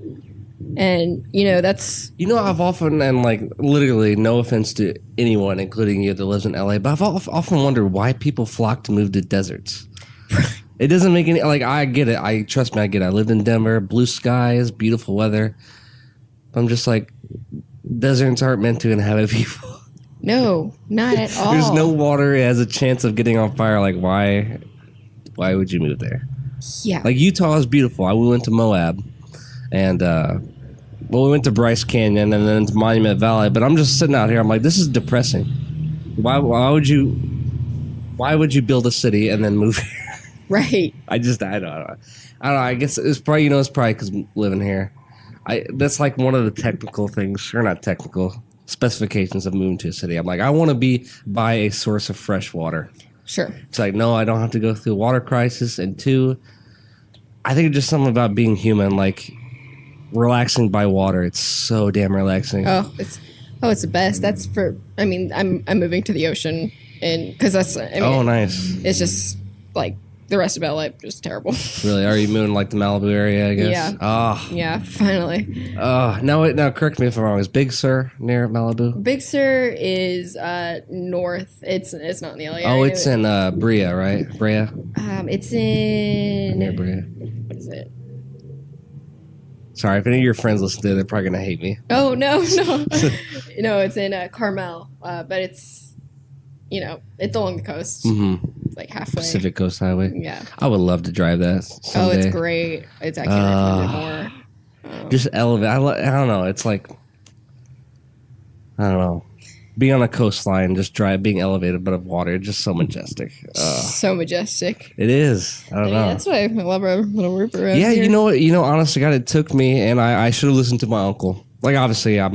And that's I've often, and like literally no offense to anyone including you that lives in LA, but I've often wondered why people flock to move to deserts. It doesn't make any... Like, I get it. Trust me, I get it. I lived in Denver. Blue skies, beautiful weather. I'm just like, deserts aren't meant to inhabit people. No, not at all. There's no water. It has a chance of getting on fire. Like, why would you move there? Yeah. Like, Utah is beautiful. We went to Moab. And, we went to Bryce Canyon and then to Monument Valley. But I'm just sitting out here. I'm like, this is depressing. Why would you build a city and then move here? Right. I don't know. I guess it's probably because I'm living here. That's like one of the technical things, or not technical specifications of moving to a city. I'm like, I want to be by a source of fresh water. Sure. It's like, no, I don't have to go through a water crisis. And two, I think it's just something about being human, like relaxing by water. It's so damn relaxing. It's the best. That's for. I mean, I'm moving to the ocean, and because that's. Nice. It's just like. The rest of LA is terrible. Really? Are you moving like the Malibu area, I guess? Yeah. Oh. Yeah, finally. Now correct me if I'm wrong. Is Big Sur near Malibu? Big Sur is north. It's not in the LA area. Oh, it's in Brea, right? Brea? It's in... Near Brea. What is it? Sorry, if any of your friends listen to it, they're probably going to hate me. Oh, no. No, it's in Carmel. But it's, it's along the coast. Mm-hmm. like halfway. Pacific Coast Highway. Yeah. I would love to drive that someday. Oh, it's great. It's actually recommended more. Just elevate. I don't know. It's like, I don't know. Being on a coastline, just being elevated above water, it's just so majestic. So majestic. It is. I don't know. That's why I love our little river around Yeah, here. you know what? Honest to God, it took me, and I should have listened to my uncle. Like, obviously, I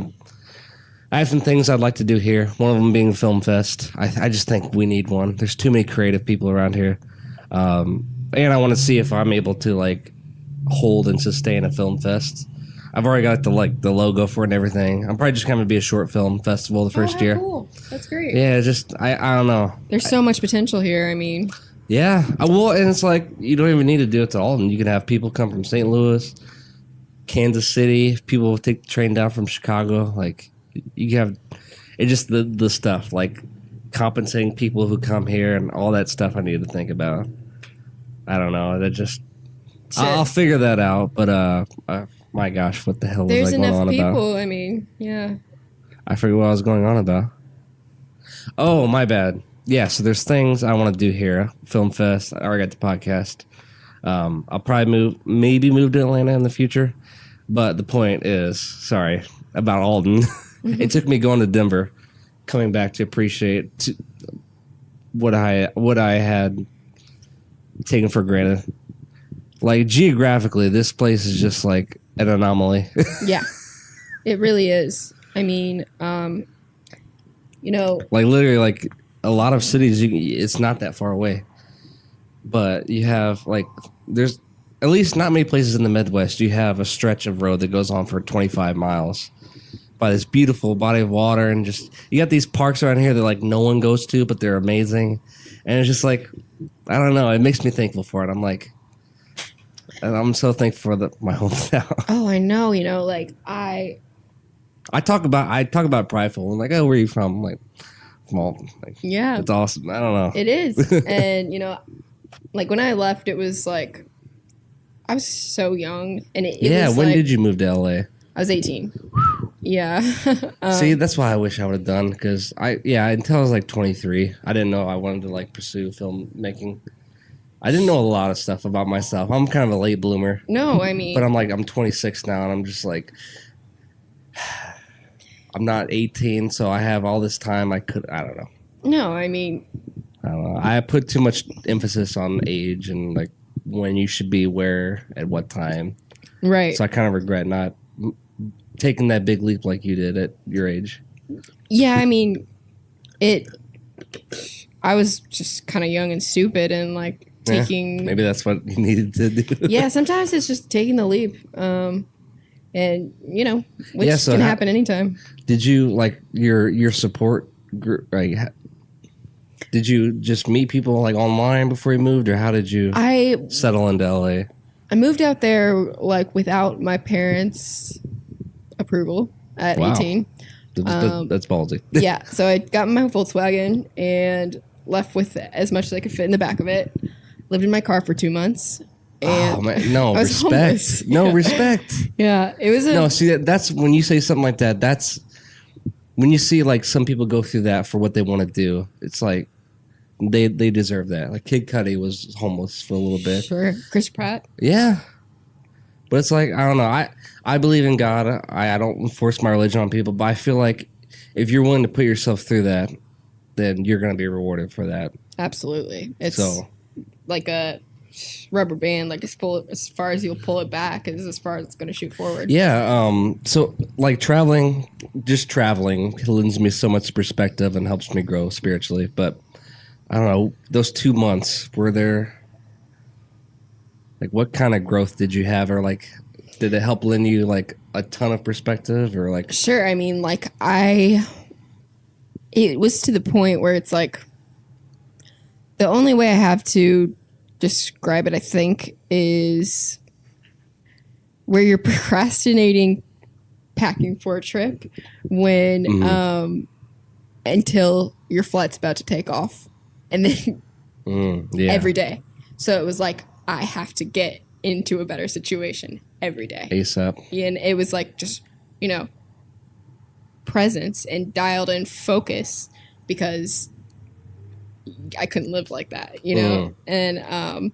have some things I'd like to do here. One of them being Film Fest. I just think we need one. There's too many creative people around here. And I want to see if I'm able to, like, hold and sustain a film fest. I've already got the logo for it and everything. I'm probably just going to be a short film festival the first year. Cool. That's great. Yeah, just, I don't know. There's so much potential here. I mean, yeah. Well, and it's like, you don't even need to do it to Alton. You can have people come from St. Louis, Kansas City. People will take the train down from Chicago. Like, you have, it's just the stuff, like compensating people who come here and all that stuff I need to think about. I don't know. That just, I'll figure that out. But, my gosh, what the hell was I going on about? There's enough people. I mean, yeah. I forget what I was going on about. Oh, my bad. Yeah, so there's things I want to do here. Film Fest. I already got the podcast. I'll probably maybe move to Atlanta in the future. But the point is, sorry, about Alton. It took me going to Denver, coming back to appreciate what I had taken for granted. Like, geographically, this place is just like an anomaly. Yeah, it really is. I mean, like literally, like a lot of cities, it's not that far away. But you have there's at least not many places in the Midwest. You have a stretch of road that goes on for 25 miles by this beautiful body of water, and just you got these parks around here that like no one goes to, but they're amazing. And it's just like, I don't know. It makes me thankful for it. And I'm so thankful for my hometown. Oh, I know. I talk about prideful. I'm like, oh, where are you from? I'm like, from Alton. Like, yeah, it's awesome. I don't know. It is. And like when I left, it was like I was so young, and it was when like, did you move to LA? I was 18. Yeah. See, that's why I wish I would have done, because until I was like 23, I didn't know I wanted to like pursue filmmaking. I didn't know a lot of stuff about myself. I'm kind of a late bloomer. No, I mean, but I'm 26 now, and I'm just like, I'm not 18, so I have all this time. I don't know. No, I mean, I don't know. I put too much emphasis on age and like when you should be where at what time. Right. So I kind of regret not taking that big leap like you did at your age. Yeah, I mean, I was just kind of young and stupid, and like taking. Maybe that's what you needed to do. Yeah, sometimes it's just taking the leap. And which can happen anytime. Did you like your support group? Like, did you just meet people like online before you moved, or how did you settle into LA? I moved out there like without my parents' approval at 18. That's ballsy. Yeah, so I got my Volkswagen and left with as much as I could fit in the back of it. Lived in my car for 2 months. And oh man, no respect. Homeless. No yeah. respect. Yeah, it was no. See, that's when you say something like that. That's when you see like some people go through that for what they want to do. It's like they deserve that. Like Kid Cudi was homeless for a little bit. Sure, Chris Pratt. Yeah, but it's like, I don't know. I believe in God. I don't force my religion on people, but I feel like if you're willing to put yourself through that, then you're going to be rewarded for that. Absolutely, it's like a rubber band, like as far as you'll pull it back is as far as it's going to shoot forward. Yeah. So like traveling lends me so much perspective and helps me grow spiritually. But I don't know, those 2 months, were there like, what kind of growth did you have, or like did it help lend you like a ton of perspective, or like? Sure. I mean, like it was to the point where it's like the only way I have to describe it, I think, is where you're procrastinating packing for a trip when until your flight's about to take off, and then every day. So it was like, I have to get into a better situation every day ASAP. And it was like just presence and dialed in focus, because I couldn't live like that, you know? And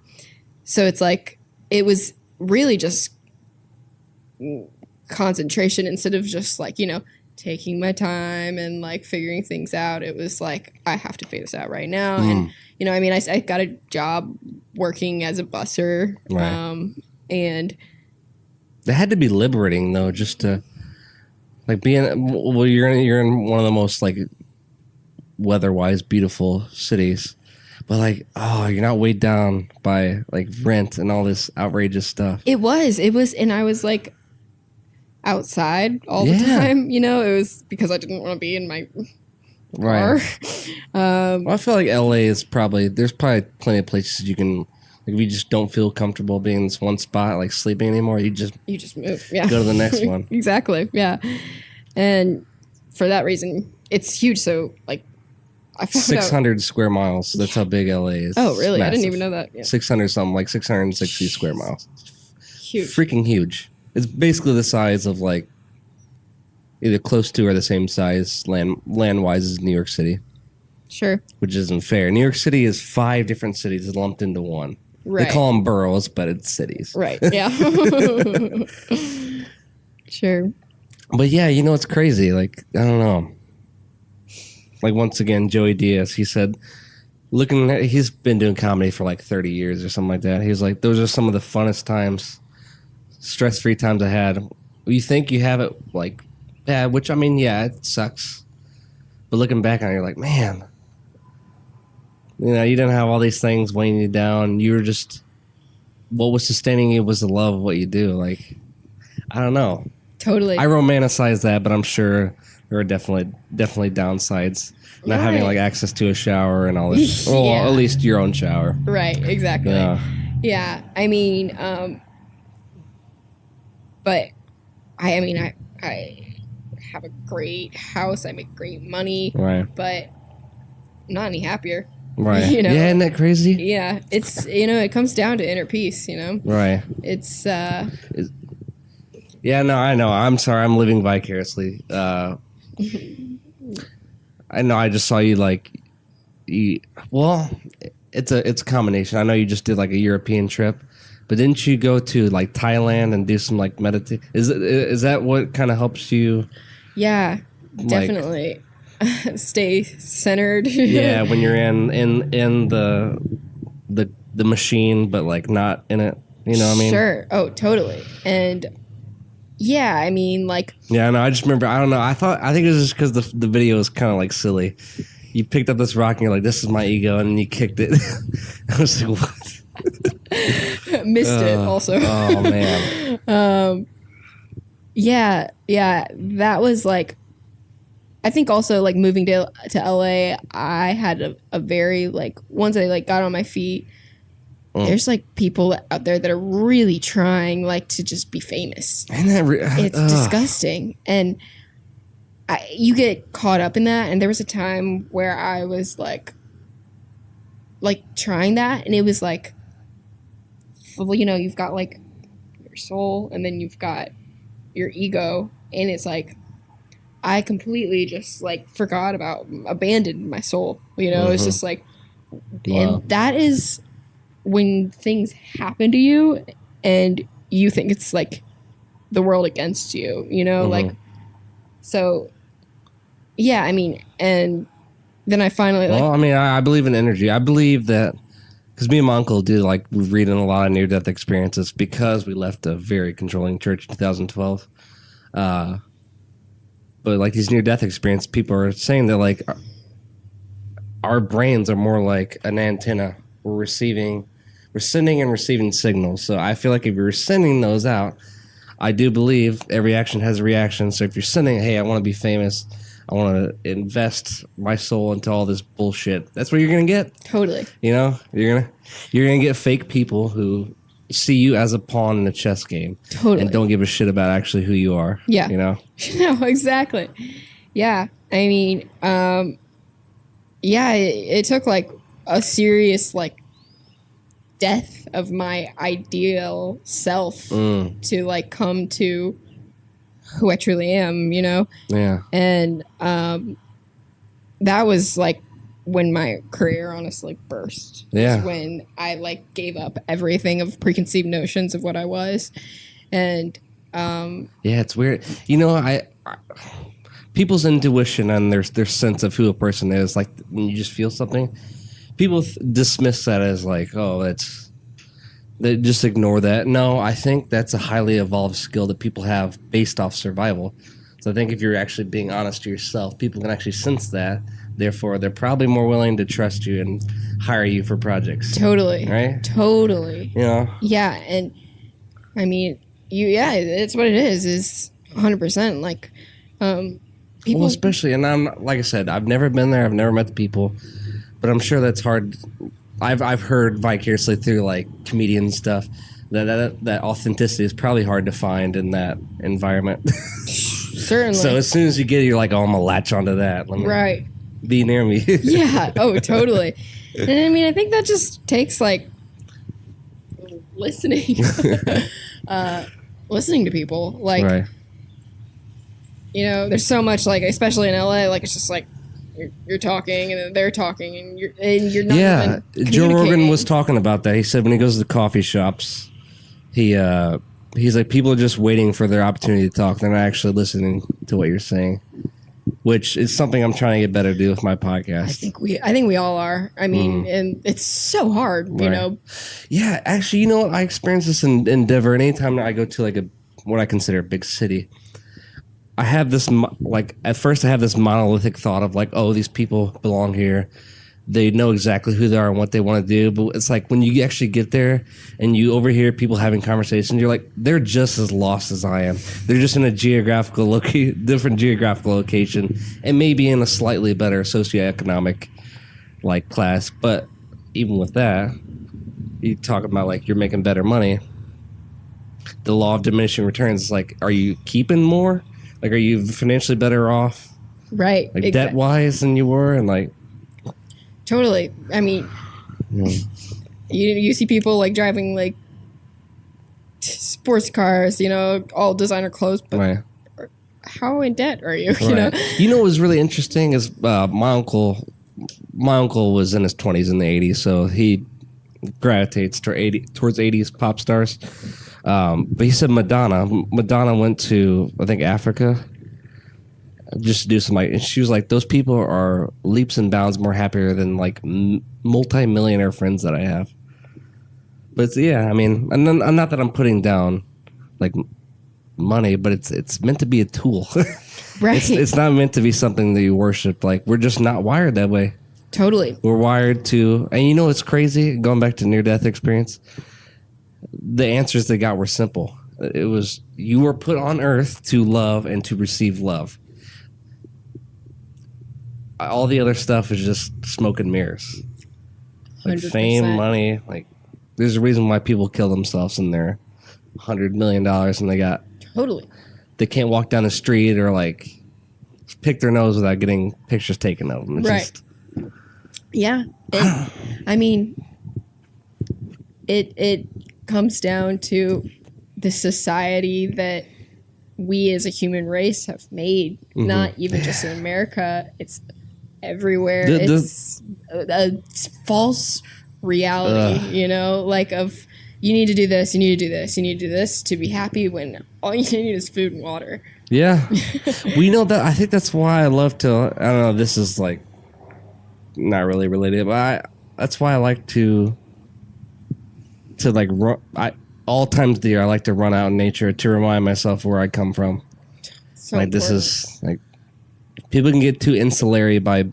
so it's like, it was really just concentration instead of just like, you know, taking my time and like figuring things out. It was like, I have to figure this out right now. And, you know, I mean, I got a job working as a busser. Right. And It had to be liberating though, just to like well, you're in one of the most like weather-wise beautiful cities, but like, oh, you're not weighed down by like rent and all this outrageous stuff. it was, and I was like outside all the time, you know, it was because I didn't want to be in my car. Right. Well, I feel like LA is there's probably plenty of places you can, like, if you just don't feel comfortable being in this one spot, like sleeping anymore, you just move. Yeah. Go to the next one. Exactly. Yeah. And for that reason, it's huge. So like, I found 600 square miles. That's how big LA is. Oh, really? Massive. I didn't even know that. Yeah. 600 something, like 660 square miles. Huge. Freaking huge. It's basically the size of like either close to or the same size land-wise as New York City. Sure. Which isn't fair. New York City is 5 different cities lumped into one. Right. They call them boroughs, but it's cities. Right. Yeah. Sure. But yeah, you know, it's crazy. Like, I don't know. Like, once again, Joey Diaz, he said, he's been doing comedy for like 30 years or something like that. He was like, those are some of the funnest times, stress-free times I had. You think you have it like bad, which I mean, yeah, it sucks. But looking back on it, you're like, man, you know, you didn't have all these things weighing you down. You were just, what was sustaining you was the love of what you do. Like, I don't know. Totally. I romanticize that, but I'm sure there are definitely downsides. Not having like access to a shower and all this. Well, Yeah. at least your own shower. Right. Exactly. Yeah. I mean, but I have a great house. I make great money. Right. But I'm not any happier. Right. You know? Yeah, isn't that crazy? Yeah. It's, you know, it comes down to inner peace, you know? Right. It's, yeah, no, I know. I'm sorry. I'm living vicariously. I know. I just saw you like, well, it's a combination. I know you just did like a European trip, but didn't you go to like Thailand and do some like meditate? Is that what kind of helps you? Yeah, like, definitely. Stay centered. Yeah, when you're in the machine, but like not in it. You know what I mean? Sure. Oh, totally. And yeah, I mean, like. Yeah, no, I just remember. I don't know. I think it was just because the video was kind of like silly. You picked up this rock and you're like, "This is my ego," and then you kicked it. I was like, "What?" Missed it. Also. Oh man. Yeah. That was like. I think also like moving to LA, I had a very like once I like got on my feet. There's like people out there that are really trying like to just be famous. It's disgusting, and you get caught up in that. And there was a time where I was like trying that, and it was like, well, you know, you've got like your soul, and then you've got your ego, and it's like I completely just like abandoned my soul. You know, it's just like, and that is. When things happen to you and you think it's like the world against you, you know, like, so yeah, I mean, and then I finally well, I mean, I believe in energy. I believe that because me and my uncle did like reading a lot of near-death experiences because we left a very controlling church in 2012. But like these near-death experiences, people are saying that like our brains are more like an antenna. We're sending and receiving signals. So I feel like if you're sending those out, I do believe every action has a reaction. So if you're sending, hey, I want to be famous, I want to invest my soul into all this bullshit, that's what you're gonna get. Totally. You know, you're gonna get fake people who see you as a pawn in a chess game. Totally. And don't give a shit about actually who you are. Yeah. You know. No, exactly. Yeah. I mean, yeah, it took like a serious like death of my ideal self to like come to who I truly am, you know? Yeah. And that was like when my career honestly burst. Yeah. Was when I like gave up everything of preconceived notions of what I was. And Yeah, it's weird. I people's intuition and their sense of who a person is, like when you just feel something, people dismiss that as like, oh, they just ignore that. No, I think that's a highly evolved skill that people have based off survival. So I think if you're actually being honest to yourself, people can actually sense that. Therefore, they're probably more willing to trust you and hire you for projects. Totally. Right? Totally. Yeah, and I mean, it's what it is 100% like people. Well, especially, and I'm like I said, I've never been there. I've never met the people, but I'm sure that's hard. I've heard vicariously through like comedian stuff that authenticity is probably hard to find in that environment. Certainly. So as soon as you get it, you're like, oh, I'm gonna latch onto that. Let me right. Be near me. Yeah. Oh, totally. And I mean, I think that just takes like listening, listening to people. Like, right. There's so much like, especially in LA, like it's just like you're talking and then they're talking and you're not. Yeah, even Joe Rogan was talking about that. He said when he goes to the coffee shops, he's like, people are just waiting for their opportunity to talk. They're not actually listening to what you're saying, which is something I'm trying to get better to do with my podcast. I think we all are. I mean, and it's so hard, right. Yeah, actually, what? I experience this in Denver. And anytime I go to like what I consider a big city, I have this like at first I have this monolithic thought of like, oh, these people belong here. They know exactly who they are and what they want to do. But it's like when you actually get there and you overhear people having conversations, you're like, they're just as lost as I am. They're just in a different geographical location and maybe in a slightly better socioeconomic like class. But even with that, you talk about like you're making better money. The law of diminishing returns is like, are you keeping more? Like, are you financially better off? Right. Like exactly. Debt-wise than you were? And like... Totally. I mean, you see people like driving like sports cars, all designer clothes, but right. How in debt are you? Right. What was really interesting is my uncle was in his 20s in the 80s, so he gravitates towards 80s pop stars. But he said Madonna went to, I think, Africa just to do some and she was like, those people are leaps and bounds more happier than like multi-millionaire friends that I have. But I mean, and then, not that I'm putting down like money, but it's meant to be a tool. Right. It's not meant to be something that you worship. Like, we're just not wired that way. Totally. We're wired to, and what's crazy? Going back to near-death experience, the answers they got were simple. It was, you were put on earth to love and to receive love. All the other stuff is just smoke and mirrors. Like 100%. Fame, money. Like, there's a reason why people kill themselves and they're $100 million and they got... Totally. They can't walk down the street or, like, pick their nose without getting pictures taken of them. It's right. Yeah. I mean, it comes down to the society that we as a human race have made, not even just in America. It's everywhere. It's a false reality, like of you need to do this, you need to do this, you need to do this to be happy when all you need is food and water. Yeah. We know that. I think that's why I love to, I don't know, this is like not really related, but that's why I like to like run, all times of the year I like to run out in nature to remind myself where I come from. So like important. This is like, people can get too insulary by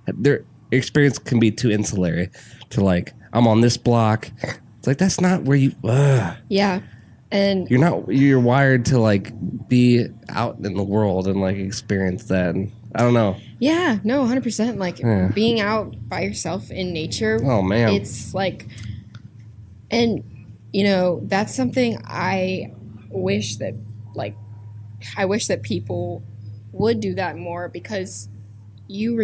their experience can be too insulary to like, I'm on this block. It's like, that's not where you, yeah. And you're wired to like be out in the world and like experience that. And I don't know. Yeah, no, 100%. Like being out by yourself in nature. Oh man. It's like, and that's something I wish that people would do that more, because you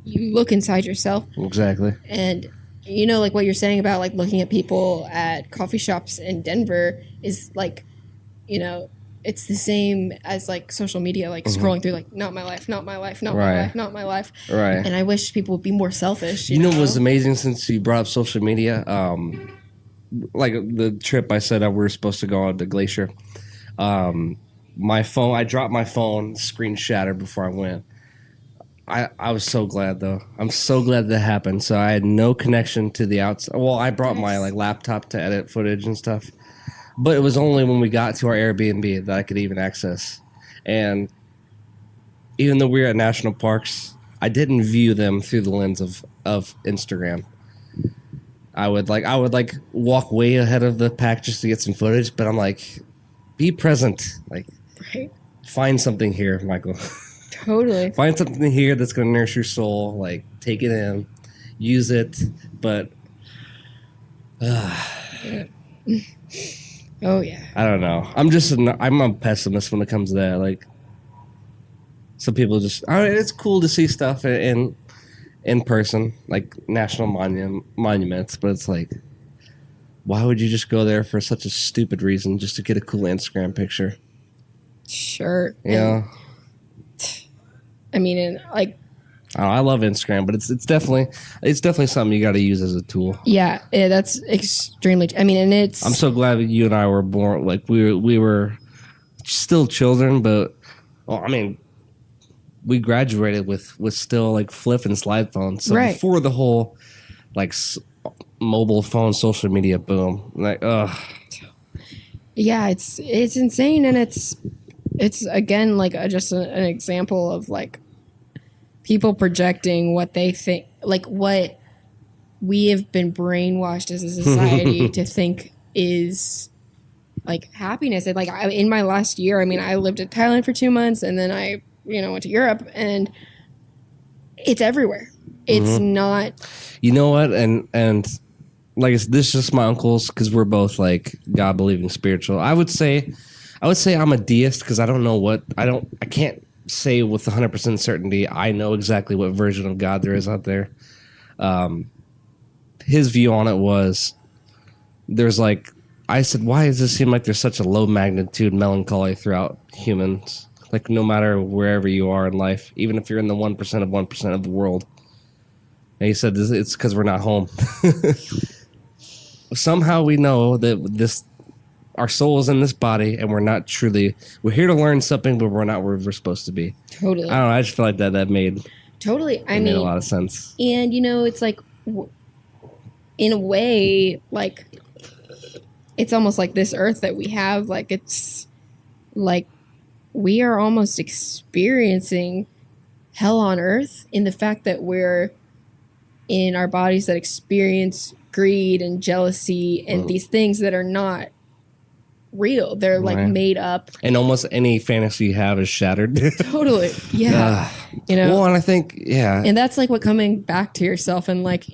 look inside yourself. Exactly. And like what you're saying about like looking at people at coffee shops in Denver is like, it's the same as like social media, like scrolling through like not my life, not my life, not my Right. life, not my life. Right. And I wish people would be more selfish. You know what was amazing since you brought up social media? Like the trip I said we were supposed to go on the glacier. My phone, I dropped my phone, screen shattered before I went. I was so glad though. I'm so glad that happened. So I had no connection to the outside. Well, I brought my like laptop to edit footage and stuff, but it was only when we got to our Airbnb that I could even access. And even though we were at national parks, I didn't view them through the lens of Instagram. I would walk way ahead of the pack just to get some footage, but I'm like, be present. Like, Right. Find something here, Michael. Totally. Find something here that's going to nourish your soul. Like, take it in, use it, but Oh yeah. I don't know. I'm a pessimist when it comes to that. Like, some people just, it's cool to see stuff in person, like national monuments, but it's like, why would you just go there for such a stupid reason just to get a cool Instagram picture? Sure. Yeah. I mean, and like, I love Instagram, but it's definitely something you got to use as a tool. yeah, that's extremely. I mean, and it's. I'm so glad that you and I were born. Like we were still children, but well, I mean, we graduated with still like flip and slide phones. So Right. before the whole like mobile phone social media boom, like Yeah, it's insane, and it's again like just an example of like people projecting what they think, like what we have been brainwashed as a society to think is like happiness. And like in my last year, I mean, I lived in Thailand for 2 months, and then I went to Europe, and it's everywhere. It's not. You know what? And like this is just my uncles because we're both like God believing spiritual. I would say I'm a deist because I don't know what I can't say with 100% certainty I know exactly what version of God there is out there. His view on it was there's like, I said, why does it seem like there's such a low magnitude melancholy throughout humans? Like no matter wherever you are in life, even if you're in the 1% of the world. And he said it's because we're not home. Somehow we know that our soul is in this body, and we're here to learn something, but we're not where we're supposed to be. Totally. I don't know. I just feel like that made Totally. I made mean, a lot of sense. And it's like, in a way, like it's almost like this earth that we have. Like it's like we are almost experiencing hell on earth in the fact that we're in our bodies that experience greed and jealousy and these things that are not real. They're like made up. And almost any fantasy you have is shattered. Totally. Yeah. Well, and I think, yeah. And that's like what coming back to yourself and like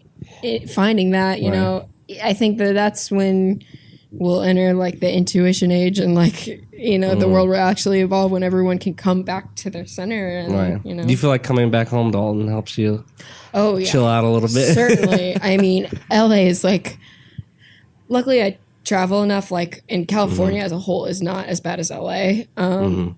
finding that, you know, I think that's when we'll enter like the intuition age and like, the world will actually evolve when everyone can come back to their center. And, Do you feel like coming back home to Alton helps you chill out a little bit? Certainly. I mean, LA is like, luckily I travel enough, like in California as a whole is not as bad as LA.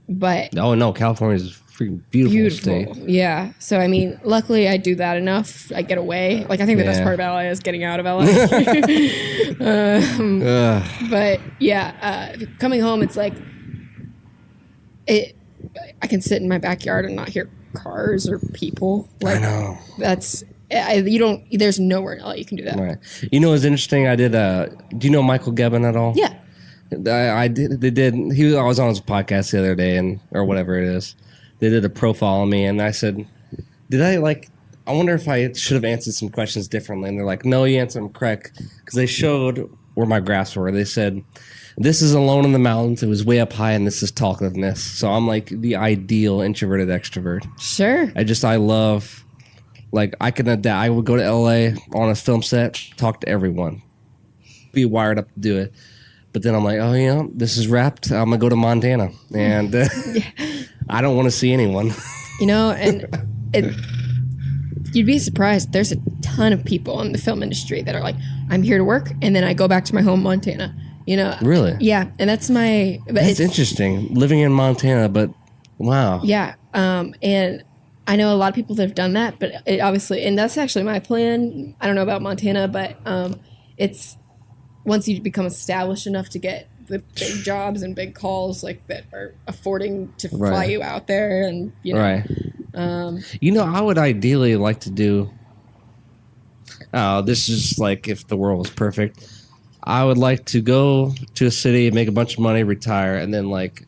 But oh no, California is a freaking beautiful state. Yeah. So I mean, luckily I do that enough. I get away. Like I think the best part about LA is getting out of LA. But yeah, coming home, it's like I can sit in my backyard and not hear cars or people. Like, I know. There's nowhere in LA you can do that. Right. You know what's interesting? I did do you know Michael Gebbin at all? Yeah. I was on his podcast the other day or whatever it is. They did a profile on me and I said, I wonder if I should have answered some questions differently. And they're like, no, you answered them correct. Because they showed where my graphs were. They said, this is Alone in the Mountains. It was way up high, and this is talkativeness. So I'm like the ideal introverted extrovert. Sure. I love, like, I can adapt. I would go to LA on a film set, talk to everyone, be wired up to do it. But then I'm like, oh, yeah, this is wrapped. I'm going to go to Montana. And I don't want to see anyone. And you'd be surprised. There's a ton of people in the film industry that are like, I'm here to work, and then I go back to my home, Montana. You know, Really? Yeah, and that's my. But That's it's interesting. Living in Montana, but wow. Yeah, and I know a lot of people that have done that, but it obviously, and that's actually my plan. I don't know about Montana, but it's once you become established enough to get the big jobs and big calls like that are affording to fly Right. you out there, and you know, Right. You know, I would ideally like to do. Oh, this is like if the world was perfect. I would like to go to a city, make a bunch of money, retire, and then like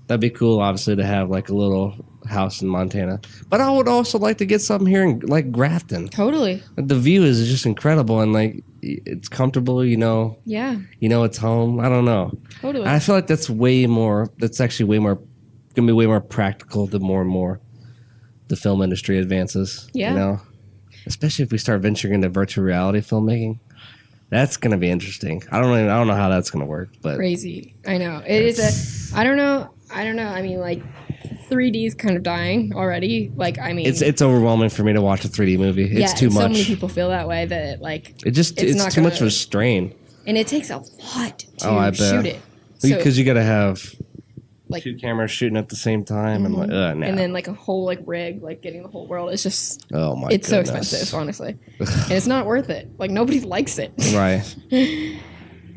that'd be cool, obviously, to have like a little house in Montana. But I would also like to get something here in like Grafton. totally. The view is just incredible, and like it's comfortable. Yeah, It's home. I don't know. totally. I feel like that's way more. That's actually way more. Gonna be way more practical the more and more the film industry advances. Yeah. Especially if we start venturing into virtual reality filmmaking. That's gonna be interesting. I don't know how that's gonna work, but Crazy. I know. It is I don't know. I mean, like 3D is kind of dying already. Like, I mean, it's overwhelming for me to watch a 3D movie. It's too much. So many people feel that way that like It's too much of a strain. And it takes a lot to I bet. shoot it. So, Because you got to have like 2 cameras shooting at the same time, and like, nah. and then like a whole like rig, like getting the whole world. It's just it's so expensive, honestly, and it's not worth it. Like nobody likes it. Right.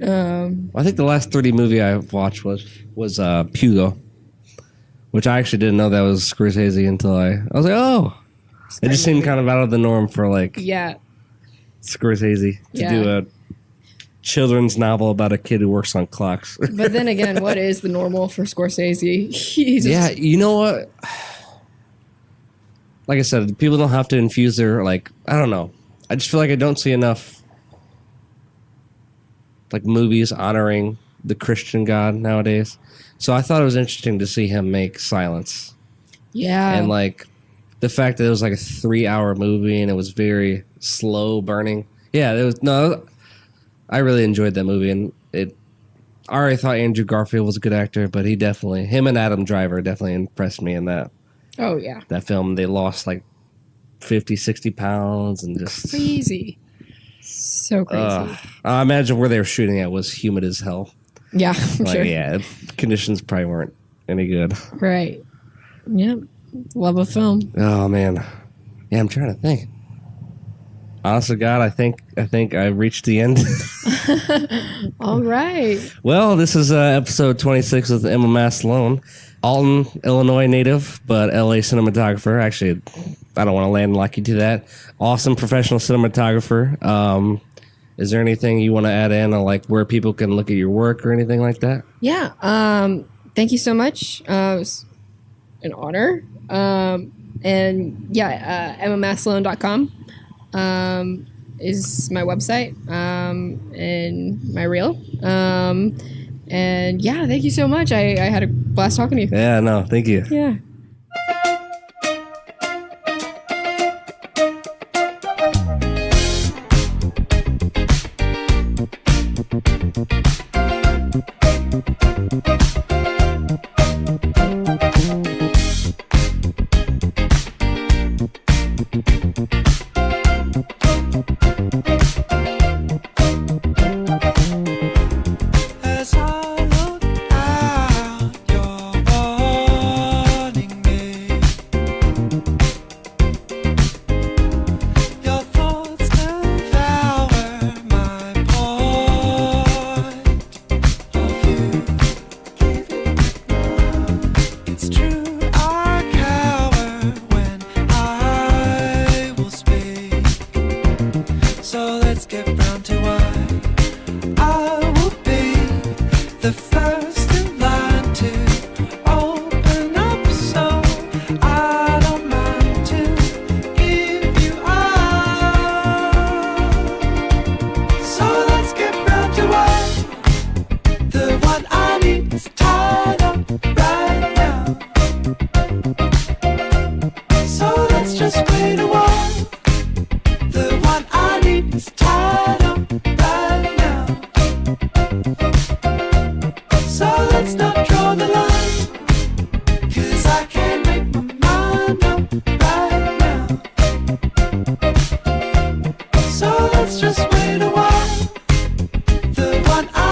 I think the last 3D movie I watched was Pugo, which I actually didn't know that was Scorsese until I was like, oh, it just seemed kind of out of the norm for like Scorsese to do a children's novel about a kid who works on clocks. But then again, what is the normal for Scorsese? Yeah, you know what? Like I said, people don't have to infuse their like. I don't know. I just feel like I don't see enough like movies honoring the Christian God nowadays. So I thought it was interesting to see him make Silence. Yeah. And like the fact that it was like a 3-hour movie and it was very slow burning. Yeah, I really enjoyed that movie, and I already thought Andrew Garfield was a good actor, but him and Adam Driver definitely impressed me in that. Oh yeah. That film, they lost like 50, 60 pounds and just crazy. So crazy. I imagine where they were shooting at was humid as hell. Yeah, I'm like, sure. Yeah, conditions probably weren't any good. Right. Yep. Love a film. Oh man. Yeah, I'm trying to think. Honest to God, I think I reached the end. All right. Well, this is episode 26 with Emma Massalone. Alton, Illinois native, but LA cinematographer. Actually, I don't want to land like you to that. Awesome professional cinematographer. Is there anything you want to add in, or like where people can look at your work or anything like that? Yeah. Thank you so much. It was an honor. And yeah, emmamassalone.com is my website and my reel. And yeah, thank you so much. I had a blast talking to you. Yeah, no, thank you. Yeah. As I look out, you're warning me. Your thoughts devour my point of view. It's true, I cower when I will speak. So let's get round to why I will be the first in line to open up, so I don't mind to give you all. So let's get round to why the one I need is tied up right now. So let's just wait a while. The one I need is tied up right now. So let's not draw the line, 'cause I can't make my mind up right now. So let's just wait a while. The one I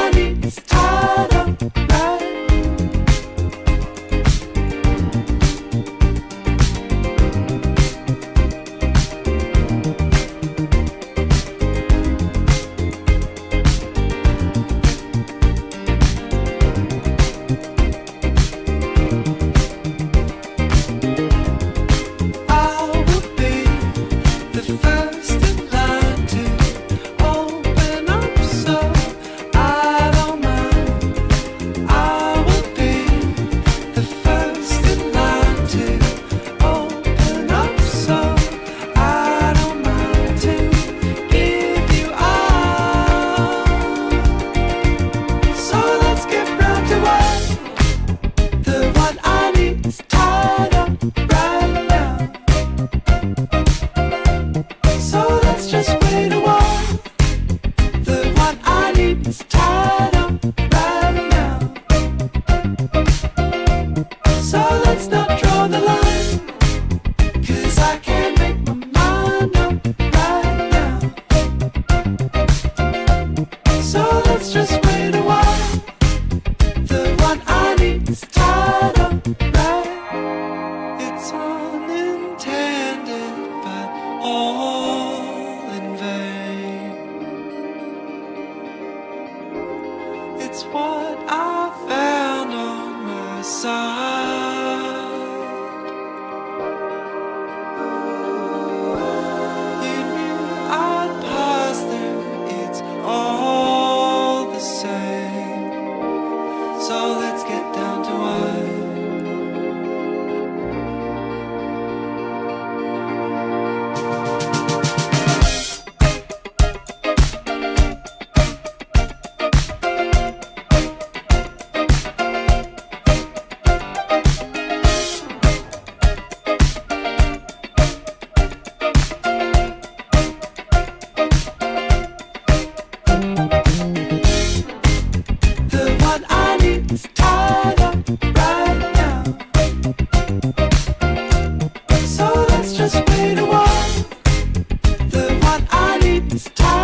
is tied